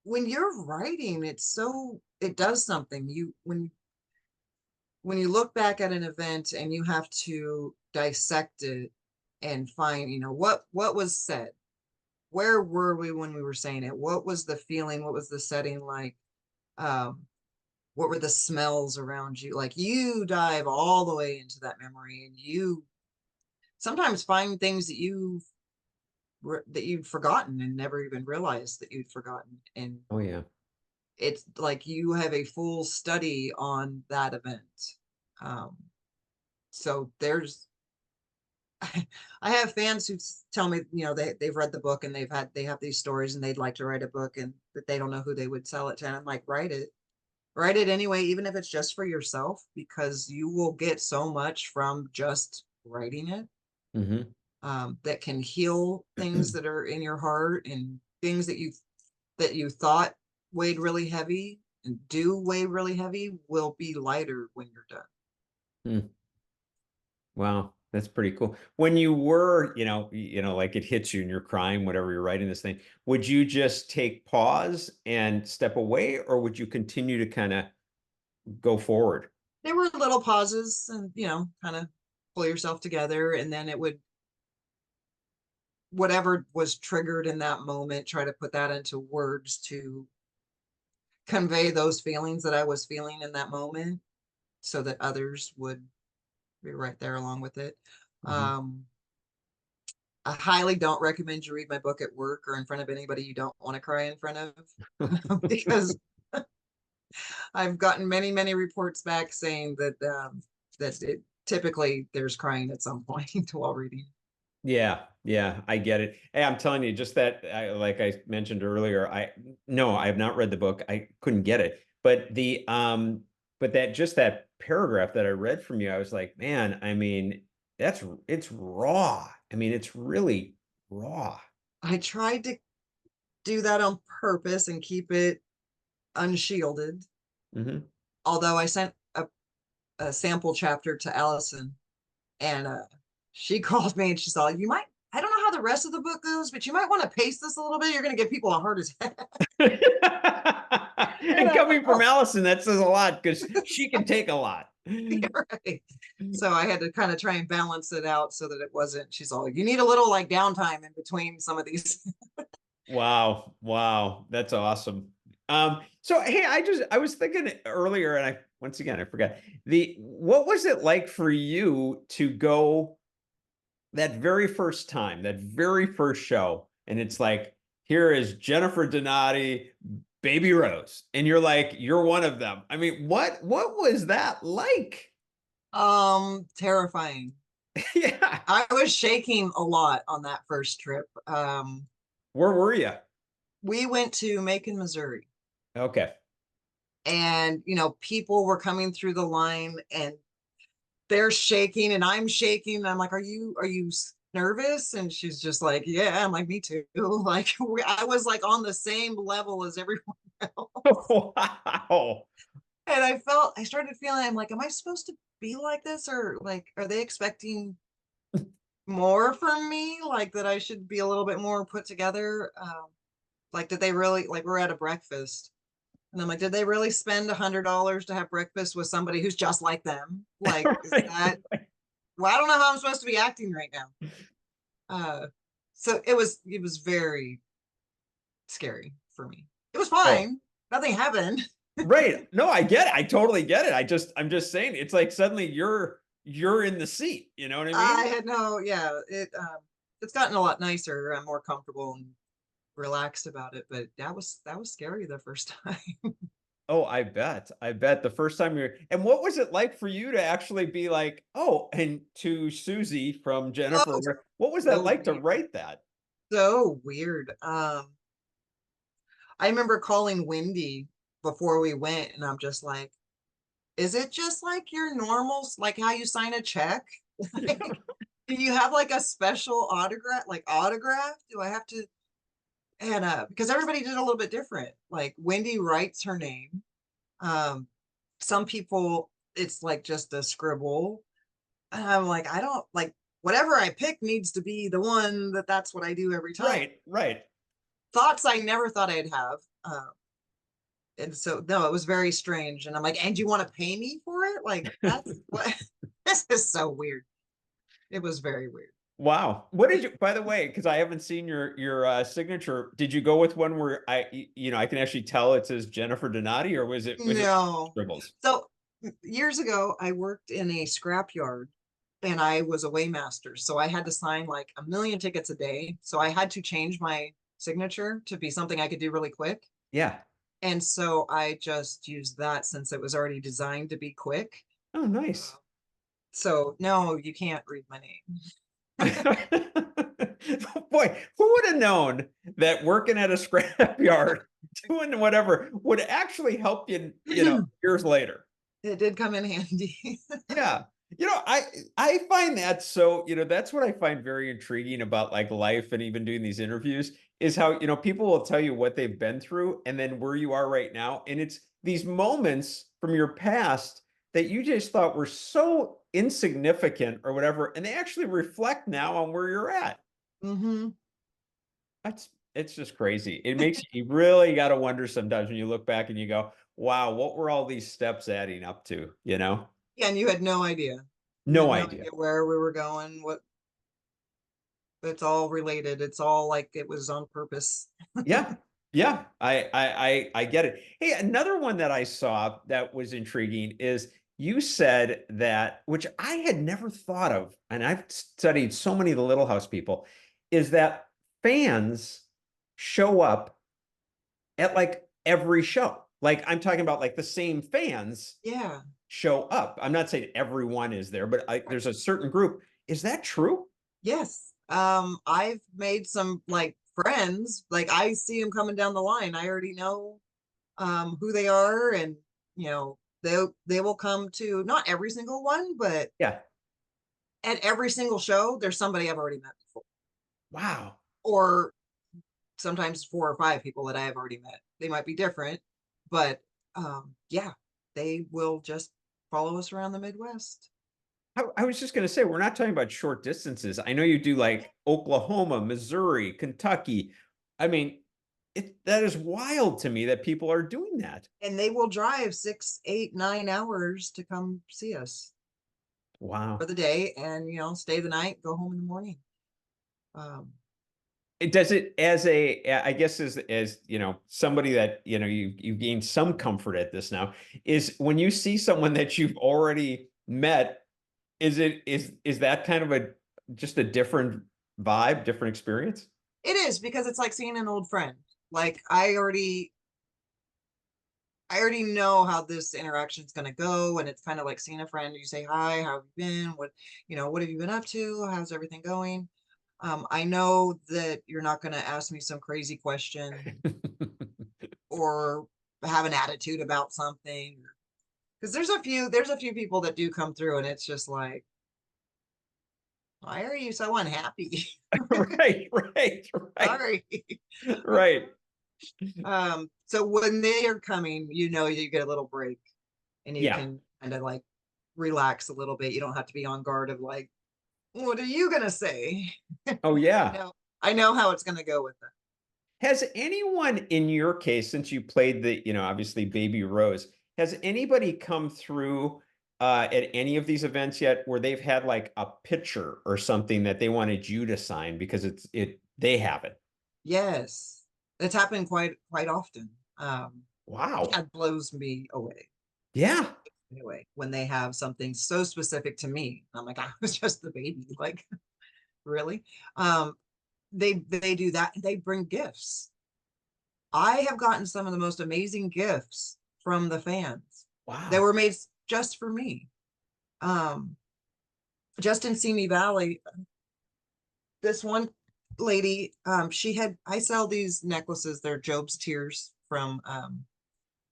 when you're writing, it does something. When you look back at an event and you have to dissect it and find, what was said, where were we when we were saying it, what was the feeling, what was the setting like, um what were the smells around you, like you dive all the way into that memory, and you sometimes find things that you've forgotten and never even realized that you'd forgotten. And Oh yeah. it's like you have a full study on that event. Um, so there's, I have fans who tell me, they've read the book and they have these stories and they'd like to write a book, and that they don't know who they would sell it to. And I'm like, write it anyway, even if it's just for yourself, because you will get so much from just writing it. Mm-hmm. That can heal things that are in your heart, and things that you thought weighed really heavy and do weigh really heavy will be lighter when you're done. Mm. Wow, that's pretty cool. When you were, like it hits you and you're crying, whatever you're writing this thing, would you just take pause and step away, or would you continue to kind of go forward? There were little pauses, and kind of pull yourself together, and then it would, whatever was triggered in that moment, try to put that into words to convey those feelings that I was feeling in that moment, so that others would be right there along with it. Mhm. Um, I highly don't recommend you read my book at work or in front of anybody you don't want to cry in front of, because I've gotten many, many reports back saying that typically there's crying at some point while reading. Yeah, yeah, I get it. Hey, I'm telling you, just that, like I mentioned earlier, no, I have not read the book. I couldn't get it. But that just that paragraph that I read from you, I was like, man, I mean, it's raw. I mean, it's really raw. I tried to do that on purpose and keep it unshielded. Hmm. Although I sent a sample chapter to Allison, and she called me and she's all, you might, I don't know how the rest of the book goes, but you might want to pace this a little bit. You're going to give people a heart attack. And And I'm like, coming from oh, Allison, that says a lot because she can take a lot. you're right. So I had to kind of try and balance it out so that it wasn't, she's all, you need a little like downtime in between some of these. Wow, wow, that's awesome. So hey, I was thinking earlier, and once again I forgot what was it like for you to go that very first time, that very first show, and it's like, here is Jennifer Donati, Baby Rose, and you're one of them. I mean, what was that like? Terrifying. Yeah. I was shaking a lot on that first trip. Where were you? We went to Macon, Missouri, Okay. and people were coming through the line, and they're shaking and I'm shaking. And I'm like, are you nervous? And she's just like, yeah. I'm like, me too. Like I was like on the same level as everyone else. Wow. And I started feeling, I'm like, am I supposed to be like this? Or like, are they expecting more from me? Like that I should be a little bit more put together? Like, did they really, like, we're at a breakfast. And I'm like, did they really spend $100 to have breakfast with somebody who's just like them? Like, is Right. that, well, I don't know how I'm supposed to be acting right now. Uh, so it was very scary for me. It was Oh, fine. Nothing happened. right. No, I get it. I totally get it. I'm just saying, it's like suddenly you're in the seat. You know what I I mean? had no, yeah, it's gotten a lot nicer. I'm more comfortable and relaxed about it, but that was scary the first time. Oh, I bet. I bet the first time you're, and what was it like for you to actually be like, oh, and to Susie from Jennifer, Oh, what was that so like to weird. write that? So weird. I remember calling Wendy before we went, and I'm just like, is it just like your normal, like how you sign a check? Like, do you have like a special autograph? Do I have to? And because everybody did a little bit different. Like Wendy writes her name. Um, some people it's like just a scribble. And I'm like, I don't like whatever I pick needs to be the one that's what I do every time. Right, right. Thoughts I never thought I'd have. And so no, it was very strange. And I'm like, and you want to pay me for it? Like that's what this is so weird. It was very weird. Wow. What did you, by the way, because I haven't seen your signature, did you go with one where I can actually tell it says Jennifer Donati, or was it No. scribbles? So years ago, I worked in a scrapyard and I was a weighmaster. So I had to sign like a million tickets a day. So I had to change my signature to be something I could do really quick. Yeah. And so I just used that since it was already designed to be quick. Oh, Uh, nice. So no, you can't read my name. Boy, who would have known that working at a scrapyard, doing whatever, would actually help you, years later? It did come in handy. Yeah. I find that so, that's what I find very intriguing about like life and even doing these interviews is how, people will tell you what they've been through and then where you are right now. And it's these moments from your past that you just thought were so insignificant or whatever, and they actually reflect now on where you're at. Hmm. It's just crazy. It makes you really got to wonder sometimes when you look back and you go, wow, what were all these steps adding up to, Yeah, and you had no idea. You had No no idea. idea where we were going, what it's all related. It's all like it was on purpose. Yeah. Yeah. I get it. Hey, another one that I saw that was intriguing is you said that, which I had never thought of, and I've studied so many of the Little House people, is that fans show up at like every show. Like I'm talking about like the same fans Yeah. show up. I'm not saying everyone is there, but there's a certain group. Is that true? Yes. I've made some like friends. Like I see them coming down the line. I already know who they are, and you know, they will come to not every single one, but Yeah. at every single show, there's somebody I've already met before. Wow. Or sometimes four or five people that I have already met. They might be different, but yeah, they will just follow us around the Midwest. I was just going to say, we're not talking about short distances. I know you do like Oklahoma, Missouri, Kentucky. I mean, that is wild to me that people are doing that. And they will drive 6, 8, 9 hours to come see us for Wow. the day and, you know, stay the night, go home in the morning. Um, It does it as I guess as somebody that you gain some comfort at this now is when you see someone that you've already met, is that kind of a just a different vibe, different experience? it is because it's like seeing an old friend. Like I already know how this interaction is going to go, and it's kind of like seeing a friend. You say hi, how have you been? What have you been up to? How's everything going? I know that you're not going to ask me some crazy question or have an attitude about something, because there's a few people that do come through, and it's just like, why are you so unhappy? Right, right, right, Sorry. right. So when they are coming, you get a little break and you Yeah. can kind of like relax a little bit. You don't have to be on guard of like, what are you gonna say? Oh, I yeah. know, I know how it's gonna go with them. Has anyone in your case, since you played obviously Baby Rose, has anybody come through at any of these events yet where they've had like a picture or something that they wanted you to sign because they have it? Yes, it's happened quite often. Wow. That blows me away. Yeah. Anyway, when they have something so specific to me, I'm like, I was just the baby. Like, really? Um, they do that. They bring gifts. I have gotten some of the most amazing gifts from the fans that Wow. were made just for me. Um, just in Simi Valley, this one lady, I sell these necklaces. They're Job's Tears from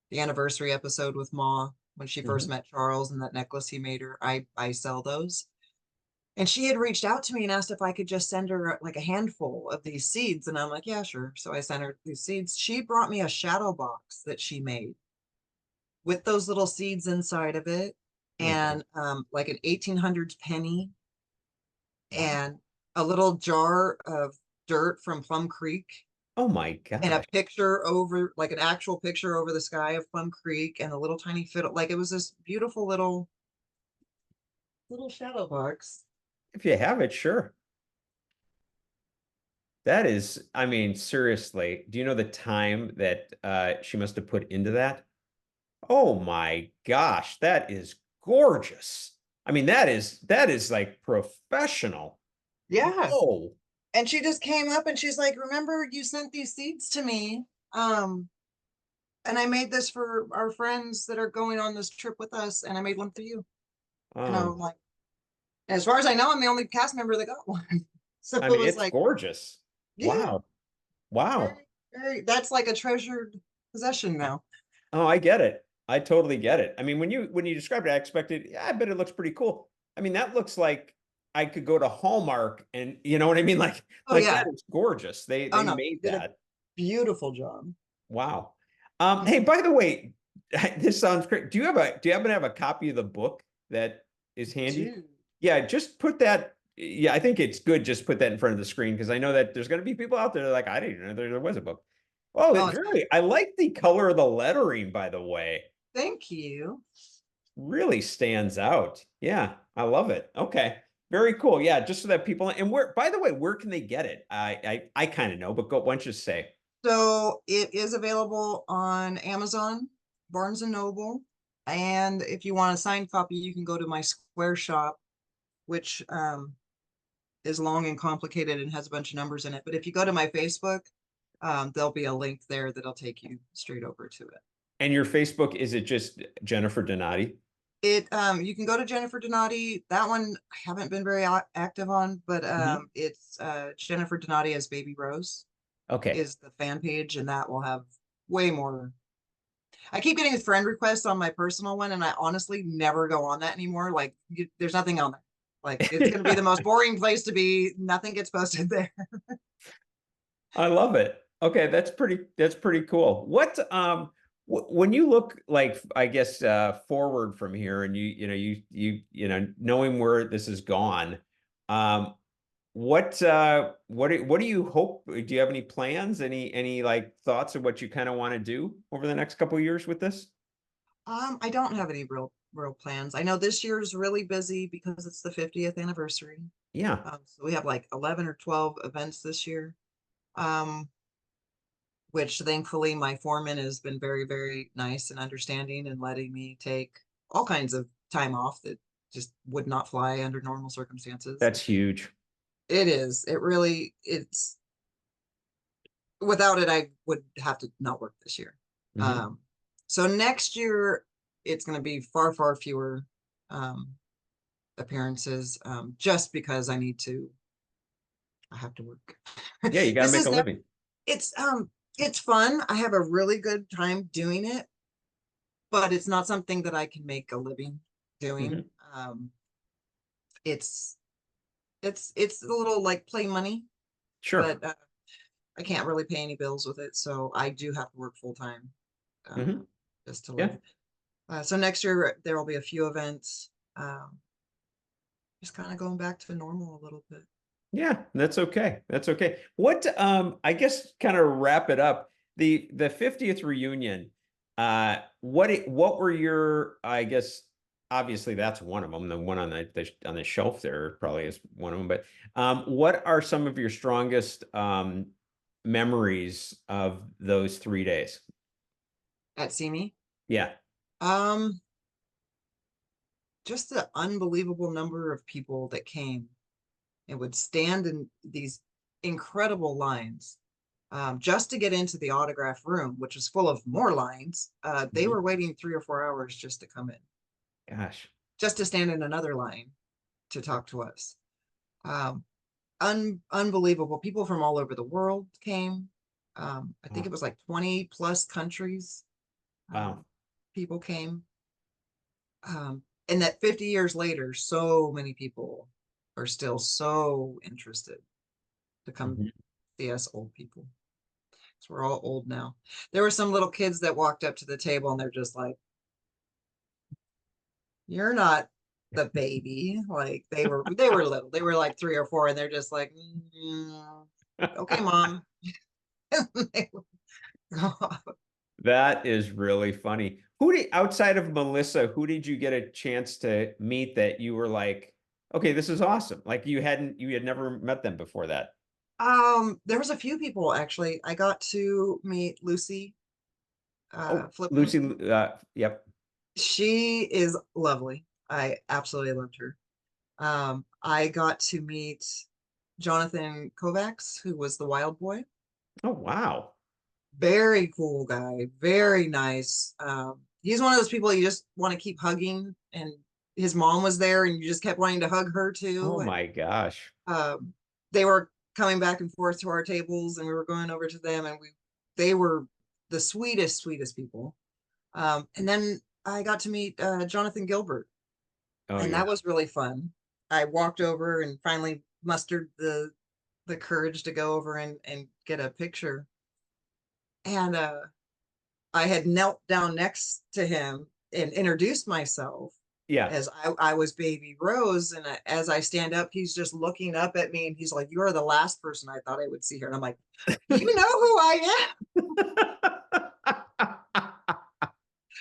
the anniversary episode with Ma when she first Mhm. met Charles, and that necklace he made her. I sell those. And she had reached out to me and asked if I could just send her like a handful of these seeds. And I'm like, yeah, sure. So I sent her these seeds. She brought me a shadow box that she made with those little seeds inside of it, Okay. and like an 1800s penny, Wow. and a little jar of dirt from Plum Creek, Oh my and a gosh. picture over, like an actual picture over the sky of Plum Creek, and a little tiny fiddle. Like it was this beautiful little shadow box. If you have it, sure. That is, I mean, seriously, do you know the time that she must have put into that? Oh my gosh, that is gorgeous. I mean, that is like professional. Yeah. Whoa. And she just came up and she's like, remember you sent these seeds to me? Um, and I made this for our friends that are going on this trip with us, and I made one for you. And I was Um, like, as far as I know, I'm the only cast member that got one. So I it mean, was it's like, gorgeous. yeah, Wow. Wow. very, very, that's like a treasured possession now. Oh, I get it. I totally get it. I mean, when you described it, I expected, yeah, I bet it looks pretty cool. I mean, that looks like I could go to Hallmark and you know what I mean? Oh, Like yeah. that is gorgeous. They Oh, they no, made did a that. beautiful job. Wow. Hey, Mhm. by the way, this sounds great. Do you happen to have a copy of the book that is handy? Dude. Yeah, just put that. Yeah, I think it's good. Just put that in front of the screen because I know that there's going to be people out there that are like, I didn't know there was a book. Oh, Oh, it it's really, fantastic. I like the color of the lettering, by the way. Thank you. Really stands out. Yeah, I love it. Okay. Very cool. Yeah, just so that people and where by the way, where can they get it? I kind of know, but go why don't you say? So it is available on Amazon, Barnes and Noble. And if you want a signed copy, you can go to my Square shop, which is long and complicated and has a bunch of numbers in it. But if you go to my Facebook, there'll be a link there that'll take you straight over to it. And your Facebook, is it just Jennifer Donati? You can go to Jennifer Donati. That one I haven't been very active on, but Mhm. it's Jennifer Donati as Baby Rose Okay. is the fan page, and that will have way more. I keep getting friend requests on my personal one, and I honestly never go on that anymore. Like, there's nothing on there. Like, it's going to be the most boring place to be. Nothing gets posted there. I love it. Okay, that's pretty cool. When you look like I guess forward from here and you know knowing where this has gone, um what do you hope? Do you have any plans? Any like thoughts of what you kind of want to do over the next couple of years with this? I don't have any real plans. I know this year's really busy because it's the 50th anniversary. Yeah, So we have like 11 or 12 events this year. Um, which thankfully my foreman has been very, very nice and understanding and letting me take all kinds of time off that just would not fly under normal circumstances. that's huge. It is. It really, it's without it, I would have to not work this year. Hmm. Um, so next year, it's going to be far, far fewer um, appearances, just because I have to work. Yeah, you got to This make a is never, living. it's, it's fun. I have a really good time doing it, but it's not something that I can make a living doing. Hmm. It's, it's a little like play money, Sure. but I can't really pay any bills with it, so I do have to work full time uh, Hmm. just to live. Yeah. So next year there will be a few events. Just kind of going back to normal a little bit. Yeah, that's okay. That's okay. What I guess kind of wrap it up. The 50th reunion, what were your I guess obviously that's one of them. The one on on the shelf there probably is one of them, but what are some of your strongest memories of those 3 days? At See Me. Yeah. Um, just the unbelievable number of people that came and would stand in these incredible lines. just to get into the autograph room, which was full of more lines. They Mhm. were waiting 3 or 4 hours just to come in, Gosh. just to stand in another line to talk to us. Um, Unbelievable. People from all over the world came. I think Wow. it was like 20 plus countries. Wow. Um, People came. And that 50 years later, so many people are still so interested to come Mhm. see us old people. So we're all old now. There were some little kids that walked up to the table and they're just like, "You're not the baby." Like they were little. They were like 3 or 4, and they're just like, "Okay, mom." They would go off. That is really funny. Outside of Melissa, who did you get a chance to meet that you were like, okay, this is awesome? Like you had never met them before that. There was a few people actually. I got to meet Lucy Oh, Flippin. Lucy, yep. She is lovely. I absolutely loved her. I got to meet Jonathan Kovacs, who was the wild boy. Oh, wow. Very cool guy, very nice. He's one of those people you just want to keep hugging, and his mom was there, and you just kept wanting to hug her Oh too. And my gosh. they were coming back and forth to our tables, and we were going over to them, and they were the sweetest, sweetest people. And then I got to meet Jonathan Gilbert, Oh and yeah. that was really fun. I walked over and finally mustered the courage to go over and get a picture. And I had knelt down next to him and introduced myself Yeah. as I was Baby Rose. And as I stand up, he's just looking up at me and he's like, "You are the last person I thought I would see here." And I'm like, "You know who I am?"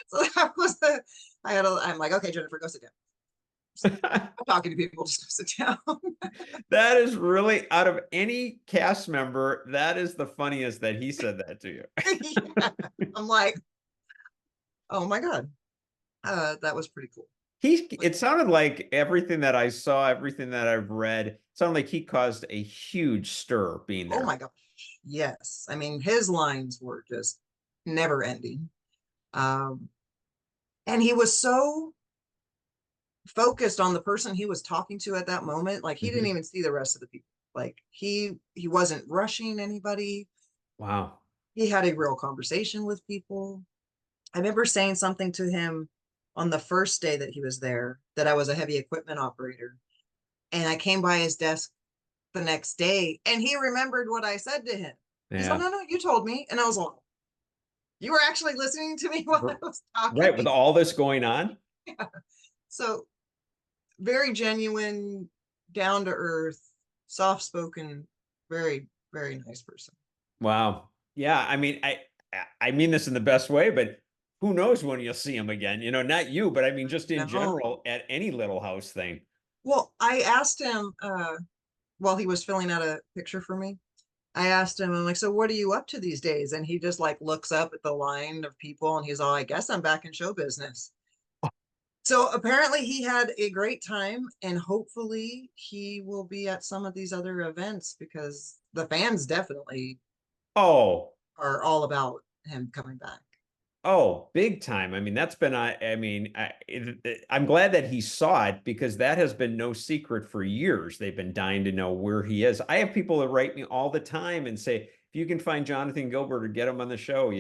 So that was I'm like, "Okay, Jennifer, go sit down. I'm talking to people, just go sit down." That is really out of any cast member, that is the funniest that he said that to you. Yeah. I'm like, "Oh my God." That was pretty cool. It sounded like everything that I saw, everything that I've read, sounded like he caused a huge stir being Oh there. my gosh. Yes. I mean, his lines were just never ending. Um, and he was so focused on the person he was talking to at that moment. Like he didn't Mhm. even see the rest of the people. Like he wasn't rushing anybody. Wow. He had a real conversation with people. I remember saying something to him on the first day that he was there that I was a heavy equipment operator. And I came by his desk the next day and he remembered what I said to him. He's like, Yeah. "No, no, you told me." And I was like, "You were actually listening to me while I R- was talking?" Right, with all this going on. Yeah. So very genuine, down to earth, soft spoken, very, very nice person. Wow. Yeah, I mean this in the best way, but who knows when you'll see him again? Not you, but I mean just in No. general at any little house thing. Well, I asked him while he was filling out a picture for me. I asked him, I'm like, "So what are you up to these days?" And he just like looks up at the line of people and he's all, "I guess I'm back in show business." So apparently he had a great time and hopefully he will be at some of these other events because the fans definitely Oh, are all about him coming back. oh, big time. I mean, that's been, I'm glad that he saw it because that has been no secret for years. They've been dying to know where he is. I have people that write me all the time and say, if you can find Jonathan Gilbert or get him on the show,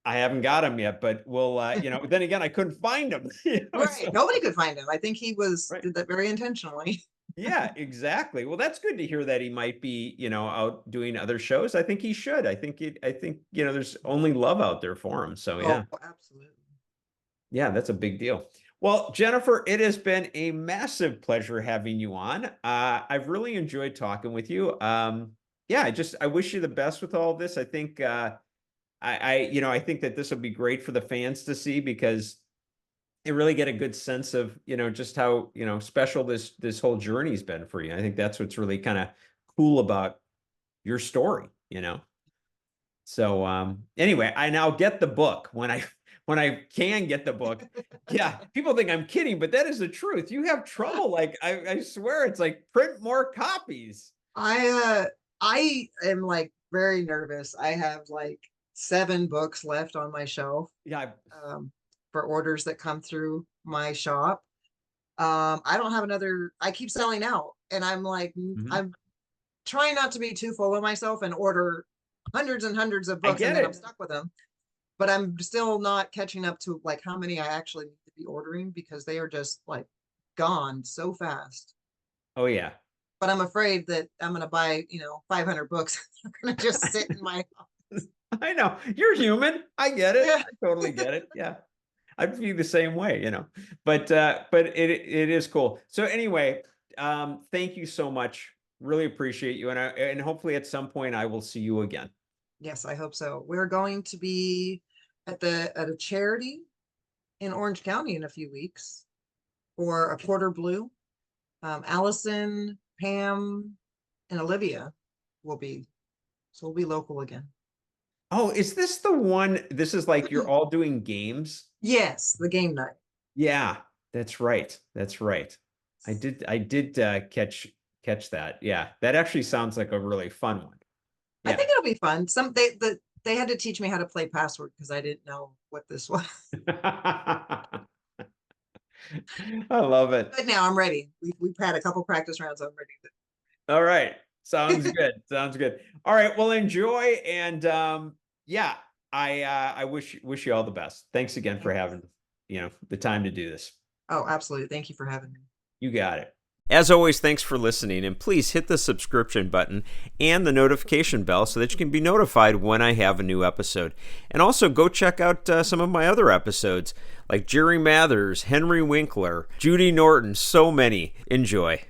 I haven't got him yet, but we'll, then again, I couldn't find him, Right. so, Nobody could find him. I think he right. did that very intentionally. Yeah, exactly. Well, that's good to hear that he might be, out doing other shows. I think he should. There's only love out there for him. So Oh, yeah. absolutely. Yeah, that's a big deal. Well, Jennifer, it has been a massive pleasure having you on. I've really enjoyed talking with you. Yeah, I wish you the best with all of this. I think I think that this will be great for the fans to see because they really get a good sense of, just how, special this whole journey's been for you. I think that's what's really kind of cool about your story. So anyway, I now get the book when I can get the book. Yeah, people think I'm kidding, but that is the truth. You have trouble. Like I swear it's like print more copies. I I am like very nervous. I have like 7 books left on my shelf Yeah. for orders that come through my shop. I don't have another, I keep selling out, and I'm like, Mhm. I'm trying not to be too full of myself and order hundreds and hundreds of I books and get then I'm it. stuck with them. But I'm still not catching up to like how many I actually need to be ordering because they are just like gone so fast. Oh yeah. But I'm afraid that I'm going to buy, 500 books. They're going to just sit in my I know. You're human. I get it. yeah. I totally get it. Yeah. I'd be the same way, but it is cool. So anyway, thank you so much. Really appreciate you. And hopefully at some point I will see you again. Yes, I hope so. We're going to be at a charity in Orange County in a few weeks for a Porter Blue. Allison, Pam, and Olivia will be, so we'll be local again. Oh, is this the one? This is like you're all doing games? Yes, the game night. Yeah, that's right. That's right. I did catch that. Yeah, that actually sounds like a really fun one. I Yeah. think it'll be fun. They had to teach me how to play password because I didn't know what this was. I love it. But now I'm ready. We've had a couple practice rounds. I'm ready All right. Sounds good. Sounds good. All right. Well, enjoy. And yeah, I wish you all the best. Thanks again for having, the time to do this. Oh, absolutely. Thank you for having me. You got it. As always, thanks for listening, and please hit the subscription button and the notification bell so that you can be notified when I have a new episode. And also go check out some of my other episodes, like Jerry Mathers, Henry Winkler, Judy Norton, so many. Enjoy.